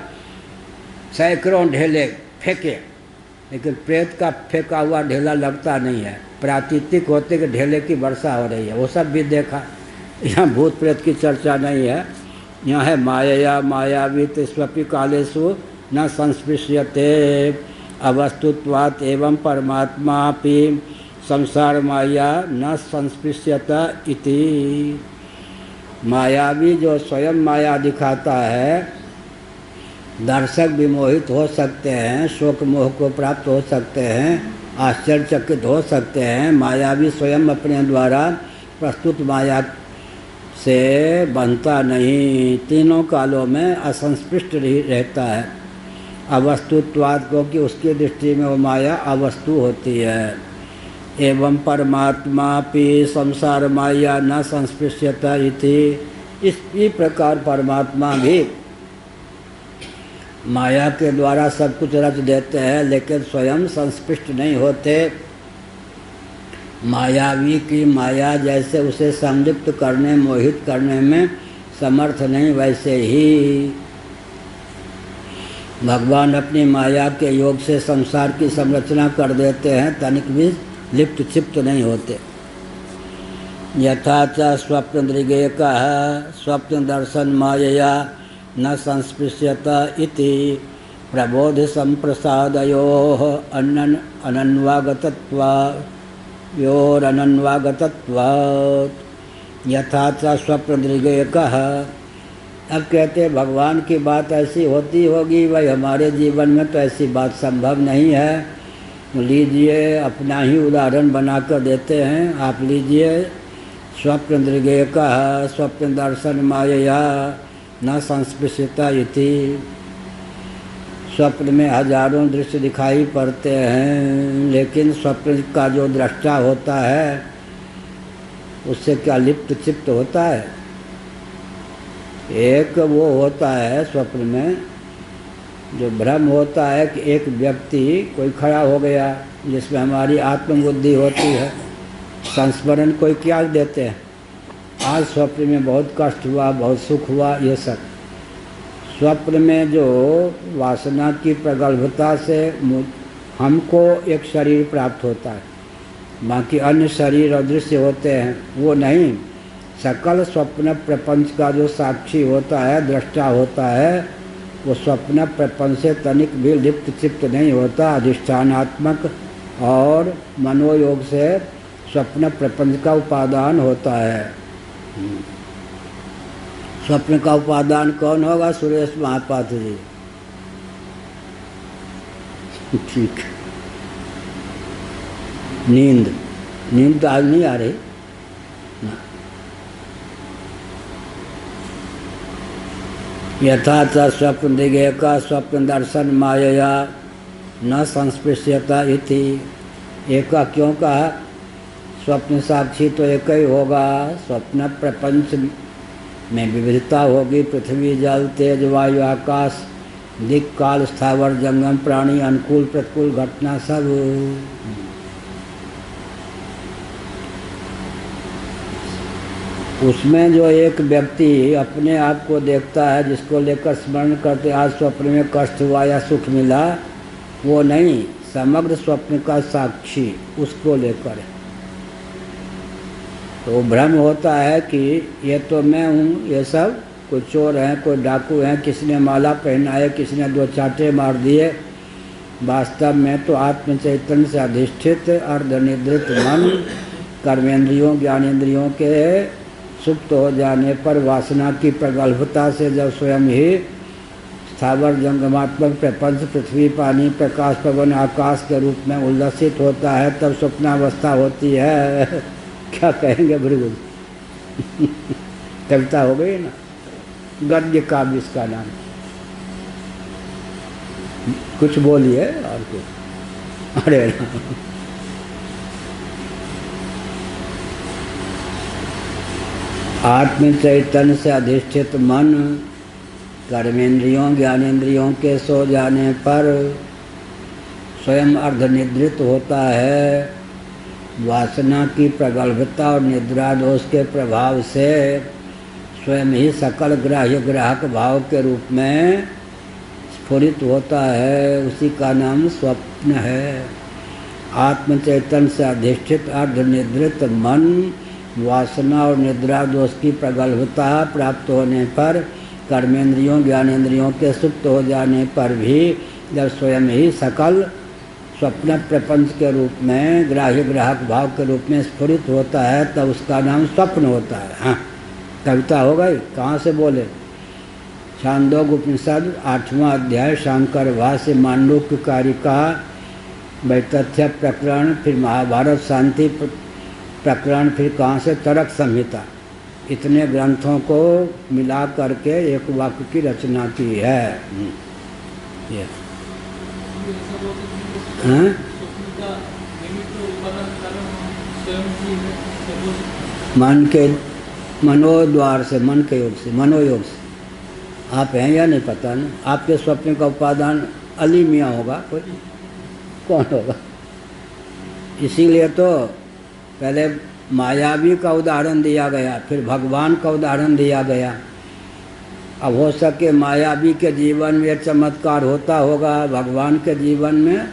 सैकड़ों ढेले फेंके, लेकिन प्रेत का फेंका हुआ ढेला लगता नहीं है, प्राकृतिक होते कि ढेले की वर्षा हो रही है, वो सब भी देखा। यहाँ भूत प्रेत की चर्चा नहीं है, यहाँ है माया मायावीत स्वपि कालेषु न संस्पृश्यते अवस्तुत्वात् एवं परमात्मा अपि संसार माया न संस्पृश्यता इति। मायावी जो स्वयं माया दिखाता है, दर्शक विमोहित हो सकते हैं, शोक मोह को प्राप्त हो सकते हैं, आश्चर्यचकित हो सकते हैं। मायावी स्वयं अपने द्वारा प्रस्तुत माया से बनता नहीं, तीनों कालों में असंस्पृष्ट रहता है। अवस्तुत्वाद को कि उसकी दृष्टि में वो माया अवस्तु होती है। एवं परमात्मा भी संसार माया न संस्पृश्यता इति। इसी प्रकार परमात्मा भी माया के द्वारा सब कुछ रच देते हैं, लेकिन स्वयं संस्पृष्ट नहीं होते। मायावी की माया जैसे उसे संलिप्त करने, मोहित करने में समर्थ नहीं, वैसे ही भगवान अपनी माया के योग से संसार की संरचना कर देते हैं, तनिक भी लिप्त चिप्त नहीं होते। यथा च स्वप्न दृगेकः स्वप्न दर्शन मायया न संस्पृश्यता इति प्रबोध संप्रसादयोः अनन्वागतत्वात् यथा च स्वप्न दृगेकः। अब कहते भगवान की बात ऐसी होती होगी, भाई हमारे जीवन में तो ऐसी बात संभव नहीं है। लीजिए अपना ही उदाहरण बनाकर देते हैं, आप लीजिए। स्वप्न दृगेकः स्वप्न दर्शन मायया न संस्पृश्यता इति। स्वप्न में हजारों दृश्य दिखाई पड़ते हैं, लेकिन स्वप्न का जो दृष्टा होता है उससे क्या लिप्त चिप्त होता है। एक वो होता है स्वप्न में जो भ्रम होता है कि एक व्यक्ति कोई खड़ा हो गया, जिसमें हमारी आत्मबुद्धि होती है, संस्मरण कोई क्या देते हैं, आज स्वप्न में बहुत कष्ट हुआ, बहुत सुख हुआ, ये सब स्वप्न में जो वासना की प्रगल्भता से हमको एक शरीर प्राप्त होता है, बाकी अन्य शरीर और दृश्य होते हैं वो नहीं। सकल स्वप्न प्रपंच का जो साक्षी होता है, दृष्टा होता है, वो स्वप्न प्रपंच से तनिक भी लिप्त चिप्त नहीं होता। अधिष्ठानात्मक और मनोयोग से स्वप्न प्रपंच का उपादान होता है। स्वप्न का उपादान कौन होगा? सुरेश महापात्र जी। ठीक। नींद तो आज नहीं आ रही ना। यथा च स्वप्न दिगेका स्वप्न दर्शन मायया न संस्पृश्यता इति। एका क्यों कहा? स्वप्न साक्षी तो एक ही होगा। स्वप्न प्रपंच में विविधता होगी। पृथ्वी, जल, तेज, वायु, आकाश, दिक्, काल, स्थावर, जंगम, प्राणी, अनुकूल प्रतिकूल घटना सब। उसमें जो एक व्यक्ति अपने आप को देखता है, जिसको लेकर स्मरण करते आज स्वप्न में कष्ट हुआ या सुख मिला, वो नहीं, समग्र स्वप्न का साक्षी उसको लेकर है। तो भ्रम होता है कि ये तो मैं हूँ, ये सब कोई चोर हैं, कोई डाकू हैं, किसी ने माला पहनाए, किसी ने 2 चांटे मार दिए। वास्तव में तो आत्म चैतन्य से अधिष्ठित अर्धनिद्रित मन कर्मेंद्रियों ज्ञानेंद्रियों के सुप्त हो जाने पर वासना की प्रगल्भता से जब स्वयं ही स्थावर जंगमात्मक प्रपंच पृथ्वी पानी प्रकाश पवन आकाश के रूप में उल्लसित होता है, तब स्वप्नावस्था होती है। क्या कहेंगे भृगु? कविता हो गई ना, गद्य काव्य इसका नाम। कुछ बोलिए और कुछ। अरे आत्म चैतन्य से अधिष्ठित मन कर्मेंद्रियों ज्ञानेंद्रियों के सो जाने पर स्वयं अर्धनिद्रित होता है। वासना की प्रगल्भता और निद्रा दोष के प्रभाव से स्वयं ही सकल ग्राह्य ग्राहक भाव के रूप में स्फुरित होता है, उसी का नाम स्वप्न है। आत्म चैतन्य से अधिष्ठित अर्धनिद्रित मन वासना और निद्रा दोष की प्रगल्भता प्राप्त होने पर कर्मेंद्रियों ज्ञानेंद्रियों के सुप्त हो जाने पर भी जब स्वयं ही सकल स्वप्न प्रपंच के रूप में ग्राह्य ग्राहक भाव के रूप में स्फुरित होता है, तब उसका नाम स्वप्न होता है। हाँ, कविता हो गई। कहाँ से बोले? छांदोग्य उपनिषद 8वां अध्याय शांकर भाष्य मांडूक्य कारिका वैतथ्य प्रकरण, फिर महाभारत शांति प्रकरण, फिर कहाँ से तर्क संहिता। इतने ग्रंथों को मिला करके एक वाक्य की रचना की है। ये मन के मनोद्वार से, मन के योग से, मनोयोग से। आप हैं या नहीं पता नहीं। आपके स्वप्न का उपादान अली मियाँ होगा, कोई कौन होगा? इसीलिए तो पहले मायावी का उदाहरण दिया गया, फिर भगवान का उदाहरण दिया गया। अब हो सके मायावी के जीवन में यह चमत्कार होता होगा, भगवान के जीवन में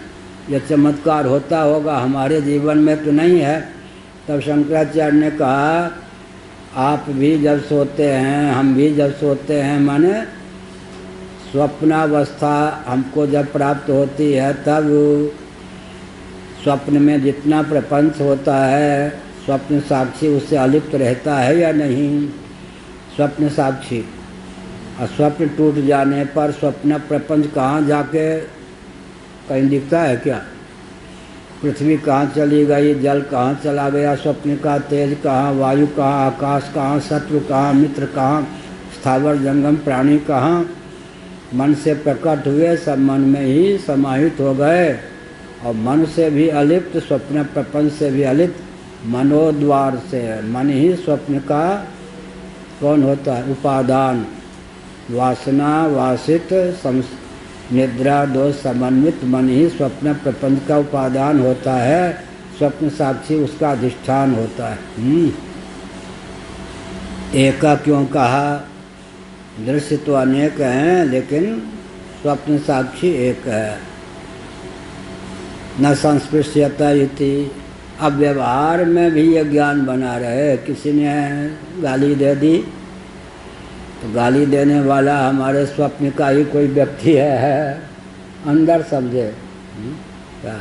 यह चमत्कार होता होगा, हमारे जीवन में तो नहीं है। तब शंकराचार्य ने कहा आप भी जब सोते हैं, हम भी जब सोते हैं, माने स्वप्नावस्था हमको जब प्राप्त होती है, तब स्वप्न में जितना प्रपंच होता है, स्वप्न साक्षी उससे अलिप्त रहता है या नहीं? स्वप्न साक्षी। और स्वप्न टूट जाने पर स्वप्न प्रपंच कहाँ जाके कहीं दिखता है क्या? पृथ्वी कहाँ चली गई, जल कहाँ चला गया, स्वप्न का तेज कहाँ, वायु कहाँ, आकाश कहाँ, शत्रु कहाँ, मित्र कहाँ, स्थावर जंगम प्राणी कहाँ? मन से प्रकट हुए, सब मन में ही समाहित हो गए। और मन से भी अलिप्त, स्वप्न प्रपंच से भी अलिप्त, मनोद्वार से। मन ही स्वप्न का कौन होता है? उपादान। वासना वासित निद्रा दोष समन्वित मन ही स्वप्न प्रपंच का उपादान होता है। स्वप्न साक्षी उसका अधिष्ठान होता है। एका क्यों कहा? दृश्य तो अनेक हैं, लेकिन स्वप्न साक्षी एक है। न संस्पृश्यता इति। अब व्यवहार में भी ये ज्ञान बना रहे। किसी ने गाली दे दी तो गाली देने वाला हमारे स्वप्न का ही कोई व्यक्ति है, अंदर समझे। क्या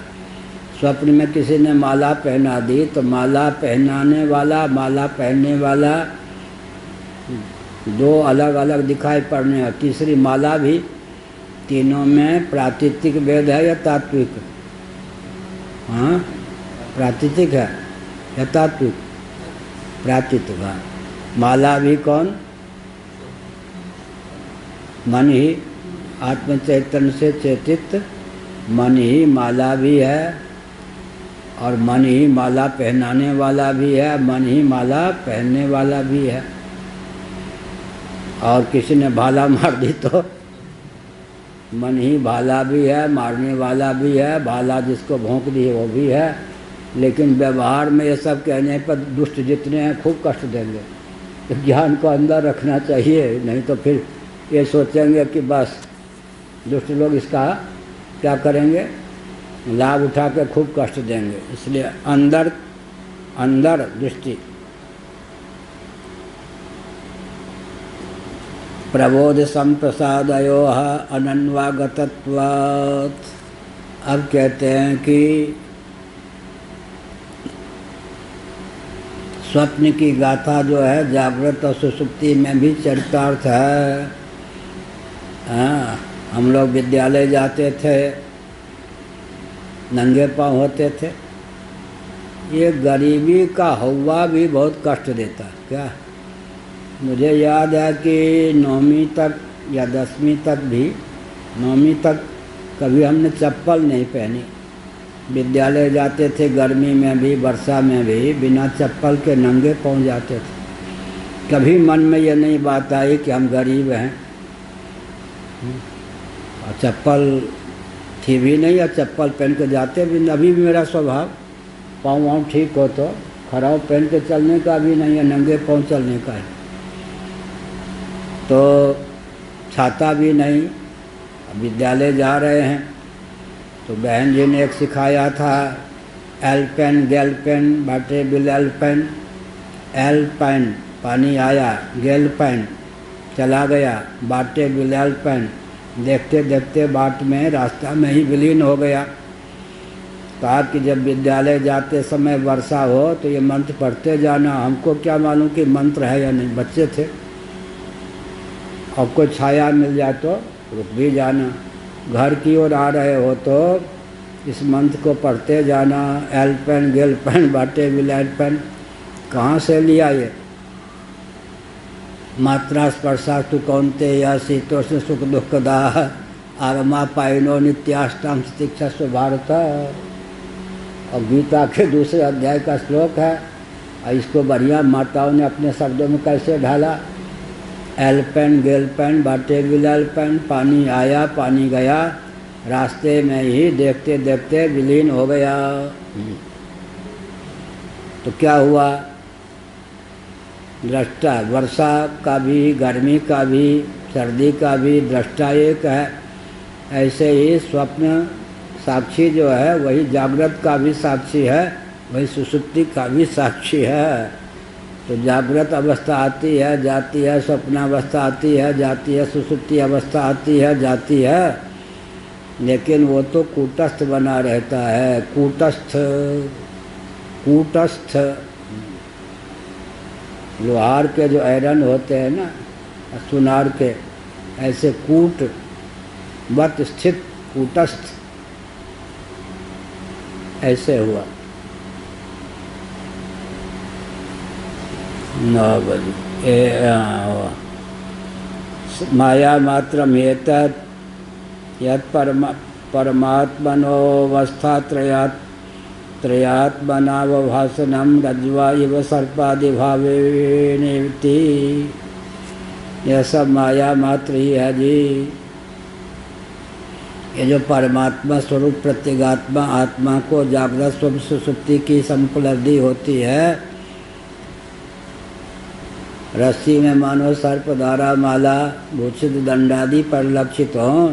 स्वप्न में किसी ने माला पहना दी तो माला पहनाने वाला, माला पहनने वाला दो अलग अलग दिखाई पड़ने हैं। तीसरी माला भी। तीनों में प्रातीतिक भेद है या तात्विक? हाँ, प्रातीतिक है या तात्विक? प्रातीतिक। हाँ, माला भी कौन? मन ही। आत्म चैतन्य से चेतित मन ही माला भी है, और मन ही माला पहनाने वाला भी है, मन ही माला पहनने वाला भी है। और किसी ने भाला मार दी तो मन ही भाला भी है, मारने वाला भी है, भाला जिसको भोंक दी वो भी है। लेकिन व्यवहार में ये सब कहने पर दुष्ट जितने हैं खूब कष्ट देंगे। तो ज्ञान को अंदर रखना चाहिए, नहीं तो फिर ये सोचेंगे कि बस दुष्ट लोग इसका क्या करेंगे, लाभ उठा के खूब कष्ट देंगे। इसलिए अंदर अंदर दृष्टि। प्रबोध संप्रसादयो अनन्वागतत्वात्। अब कहते हैं कि स्वप्न की गाथा जो है जागृत और सुषुप्ति में भी चरितार्थ है। हाँ, हम लोग विद्यालय जाते थे, नंगे पाँव होते थे। ये गरीबी का हवा भी बहुत कष्ट देता है। क्या, मुझे याद है कि 9वीं तक या 10वीं तक भी, 9वीं तक कभी हमने चप्पल नहीं पहनी। विद्यालय जाते थे, गर्मी में भी वर्षा में भी बिना चप्पल के नंगे पाँव जाते थे। कभी मन में ये नहीं बात आई कि हम गरीब हैं, और चप्पल थी भी नहीं, या चप्पल पहन के जाते भी। अभी भी मेरा स्वभाव पाँव वाँव ठीक हो तो खराब पहन के चलने का भी नहीं है, नंगे पाँव चलने का है। तो छाता भी नहीं। विद्यालय जा रहे हैं तो बहन जी ने एक सिखाया था, एल्पेन गेलपेन बाटे बिल एल्पेन। एल्पेन पानी आया, गेलपेन चला गया, बाटे बिल एल्पेन देखते देखते बाट में रास्ता में ही विलीन हो गया। कहा कि जब विद्यालय जाते समय वर्षा हो तो ये मंत्र पढ़ते जाना। हमको क्या मालूम कि मंत्र है या नहीं, बच्चे थे। और कोई छाया मिल जाए तो रुक भी जाना। घर की ओर आ रहे हो तो इस मंत्र को पढ़ते जाना। एल्पेन गेलपेन बाटे बिल एल्पेन कहाँ से लिया ये? मात्रा स्पर्शा तु कौनते या शीतोष्ण सुख दुखदा आगमा पाइनो नित्याष्टाम तितिक्षस्व भारत। और गीता के दूसरे अध्याय का श्लोक है। और इसको बढ़िया माताओं ने अपने शब्दों में कैसे ढाला। एल्पेन गेलपेन बाटे बिल एल्पेन, पानी आया पानी गया, रास्ते में ही देखते देखते विलीन हो गया। तो क्या हुआ? दृष्टा वर्षा का भी, गर्मी का भी, सर्दी का भी दृष्टा एक है। ऐसे ही स्वप्न साक्षी जो है वही जागृत का भी साक्षी है, वही सुषुप्ति का भी साक्षी है। तो जागृत अवस्था आती है जाती है, स्वप्नावस्था आती है जाती है, सुषुप्ति अवस्था आती है जाती है, लेकिन वो तो कूटस्थ बना रहता है। कूटस्थ कूटस्थ लोहार के जो आयरन होते हैं ना, सुनार के, ऐसे कूट वत स्थित कूटस्थ ऐसे हुआ। 9 बजे माया मात्रम एतत् यत् परमात्मनोवस्था त्रयात्मनावभासनम रज्ज्वा इव सर्पादिभावे नेति। यह सब माया मात्र ही है जी। ये जो परमात्मा स्वरूप प्रत्यगात्मा आत्मा को जागृत स्वरूप सुषुप्ति की संपलब्धि होती है। रस्सी में मानो सर्प धारा माला भूषित दंडादि परिलक्षित हों,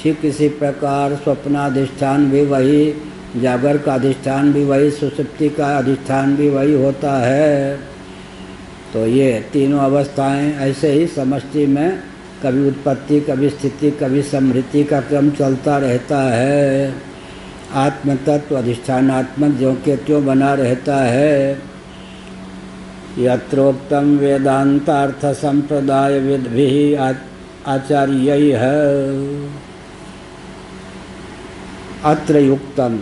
ठीक इसी प्रकार स्वप्नाधिष्ठान भी वही, जागर का अधिष्ठान भी वही, सुषुप्ति का अधिष्ठान भी वही होता है। तो ये तीनों अवस्थाएं ऐसे ही समष्टि में कभी उत्पत्ति, कभी स्थिति, कभी समृद्धि का क्रम चलता रहता है। आत्म तत्व अधिष्ठानात्मक ज्यों के त्यों बना रहता है। यत्रोक्तम वेदांतार्थ संप्रदाय विद्भिः आचार्यैः अत्र युक्तम।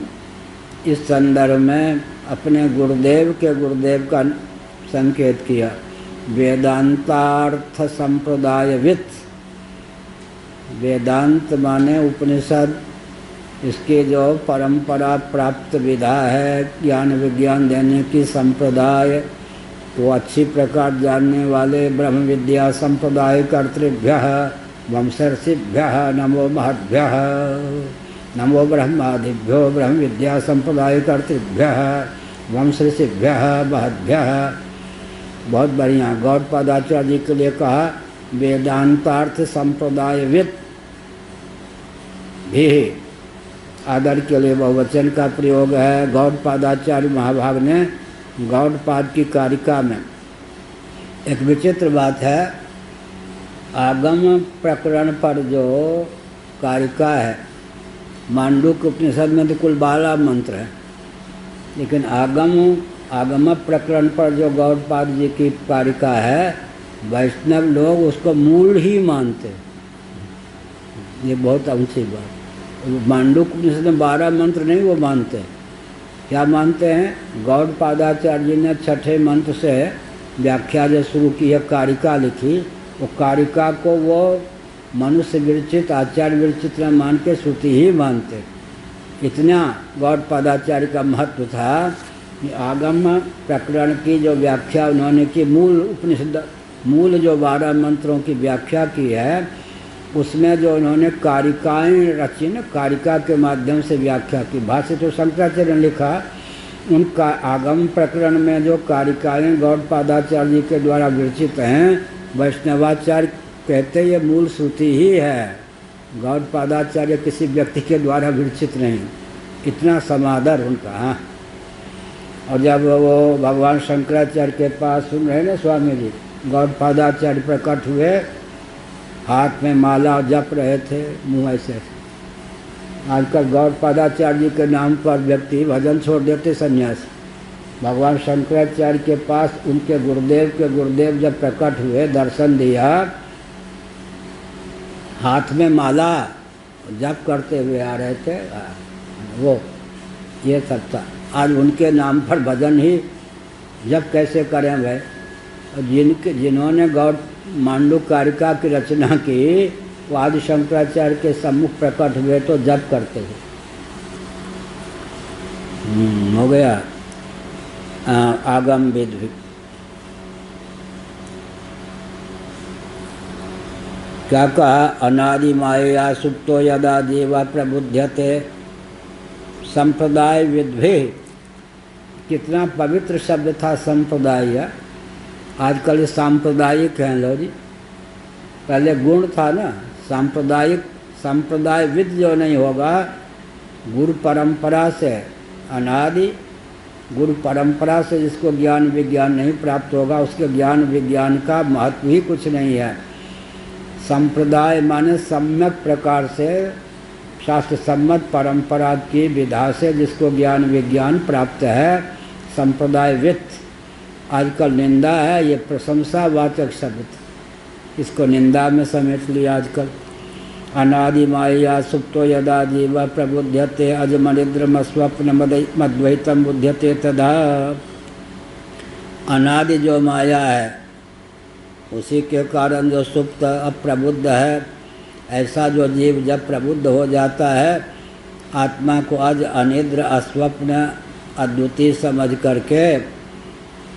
इस संदर्भ में अपने गुरुदेव के गुरुदेव का संकेत किया। वेदांतार्थ संप्रदायविद, वेदांत माने उपनिषद, इसके जो परंपरा प्राप्त विधा है ज्ञान विज्ञान देने की संप्रदाय, तो अच्छी प्रकार जानने वाले ब्रह्म विद्या संप्रदाय कर्तृभ्यः वंशर्षिभ्यः नमो महद्भ्यः। नमो ब्रह्मादिभ्यो ब्रह्म विद्या संप्रदाय कर्तृभ्यः वंशर्षिभ्यः महद्भ्यः। बहुत बढ़िया। गौड़पादाचार्य जी के लिए कहा वेदांतार्थ संप्रदायविद भी आदर के लिए बहुवचन का प्रयोग है। गौड़पादाचार्य महाभाग ने गौड़पाद की कारिका में एक विचित्र बात है, आगम प्रकरण पर जो कारिका है, मांडूक्य उपनिषद में तो कुल 12 मंत्र है, लेकिन आगम प्रकरण पर जो गौड़पाद जी की कारिका है, वैष्णव लोग उसको मूल ही मानते। ये बहुत ऊंची बात। मांडूक्य उपनिषद में 12 मंत्र नहीं वो मानते। क्या मानते हैं? गौड़पादाचार्य जी ने 6ठे मंत्र से व्याख्या जो शुरू की है, कारिका लिखी, वो कारिका को वो मनुष्य विरचित, आचार्य विरचित न मान के श्रुति ही मानते। इतना गौड़पादाचार्य का महत्व था कि आगम प्रकरण की जो व्याख्या उन्होंने की, मूल उपनिषद, मूल जो 12 मंत्रों की व्याख्या की है, उसमें जो उन्होंने कारिकाएँ रची न, कारिका के माध्यम से व्याख्या की। भाष्य तो शंकराचार्य ने लिखा, उनका आगम प्रकरण में जो कारिकाएँ गौड़पादाचार्य जी के द्वारा विरचित हैं, वैष्णवाचार्य कहते ये मूल श्रुति ही है, गौड़पादाचार्य किसी व्यक्ति के द्वारा विरचित नहीं। इतना समादर उनका। हाँ। और जब वो भगवान शंकराचार्य के पास सुन रहे ना स्वामी जी, गौड़पादाचार्य प्रकट हुए, हाथ में माला जप रहे थे, मुँह ऐसे। आजकल गौड़पादाचार्य जी के नाम पर व्यक्ति भजन छोड़ देते, सन्यास। भगवान शंकराचार्य के पास उनके गुरुदेव जब प्रकट हुए, दर्शन दिया, हाथ में माला जप करते हुए आ रहे थे, वो ये सब था। आज उनके नाम पर भजन ही जब कैसे करें भाई? और जिन्होंने गौड़ मांडूक्य कारिका की रचना की, वो आदि शंकराचार्य के सम्मुख प्रकट हुए तो जप करते हुए। हो गया आगम विद। क्या कहा? अनादि माया सुप्तो यदा देवा प्रबुध्यते संप्रदाय विद्भे। कितना पवित्र शब्द था संप्रदाय। आजकल सांप्रदायिक हैं लोग जी, पहले गुण था ना सांप्रदायिक। संप्रदाय विद जो नहीं होगा, गुरु परंपरा से, अनादि गुरु परंपरा से जिसको ज्ञान विज्ञान नहीं प्राप्त होगा, उसके ज्ञान विज्ञान का महत्व ही कुछ नहीं है। संप्रदाय माने सम्यक प्रकार से शास्त्र सम्मत परंपरा की विधा से जिसको ज्ञान विज्ञान प्राप्त है, संप्रदायवित्। आजकल निंदा है, ये प्रशंसावाचक शब्द, इसको निंदा में समेट लिया आजकल। अनादि माया सुप्तो यदा जीव प्रबुध्यते अजमनिद्रम स्वप्न मद्वैतम बुध्यते तदा। अनादि जो माया है, उसी के कारण जो सुप्त अप्रबुद्ध है, ऐसा जो जीव जब प्रबुद्ध हो जाता है, आत्मा को अज अनिद्र अस्वप्न अद्वितीय समझ करके,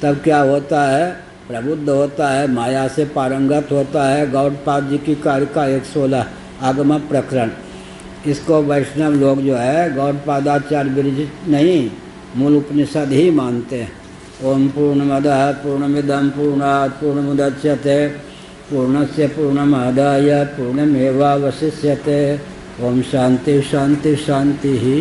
तब क्या होता है? प्रबुद्ध होता है, माया से पारंगत होता है। गौड़पाद जी की कारिका 116 आगम प्रकरण, इसको वैष्णव लोग जो है गौड़पादाचार्य विरचित नहीं, मूल उपनिषद ही मानते हैं। ओम पूर्णमदः पूर्णमिदं पूर्णात् पूर्णमुदच्यते पूर्णस्य पूर्णमादाय पूर्णमेवावशिष्यते। ओम शांति शांति शांति ही।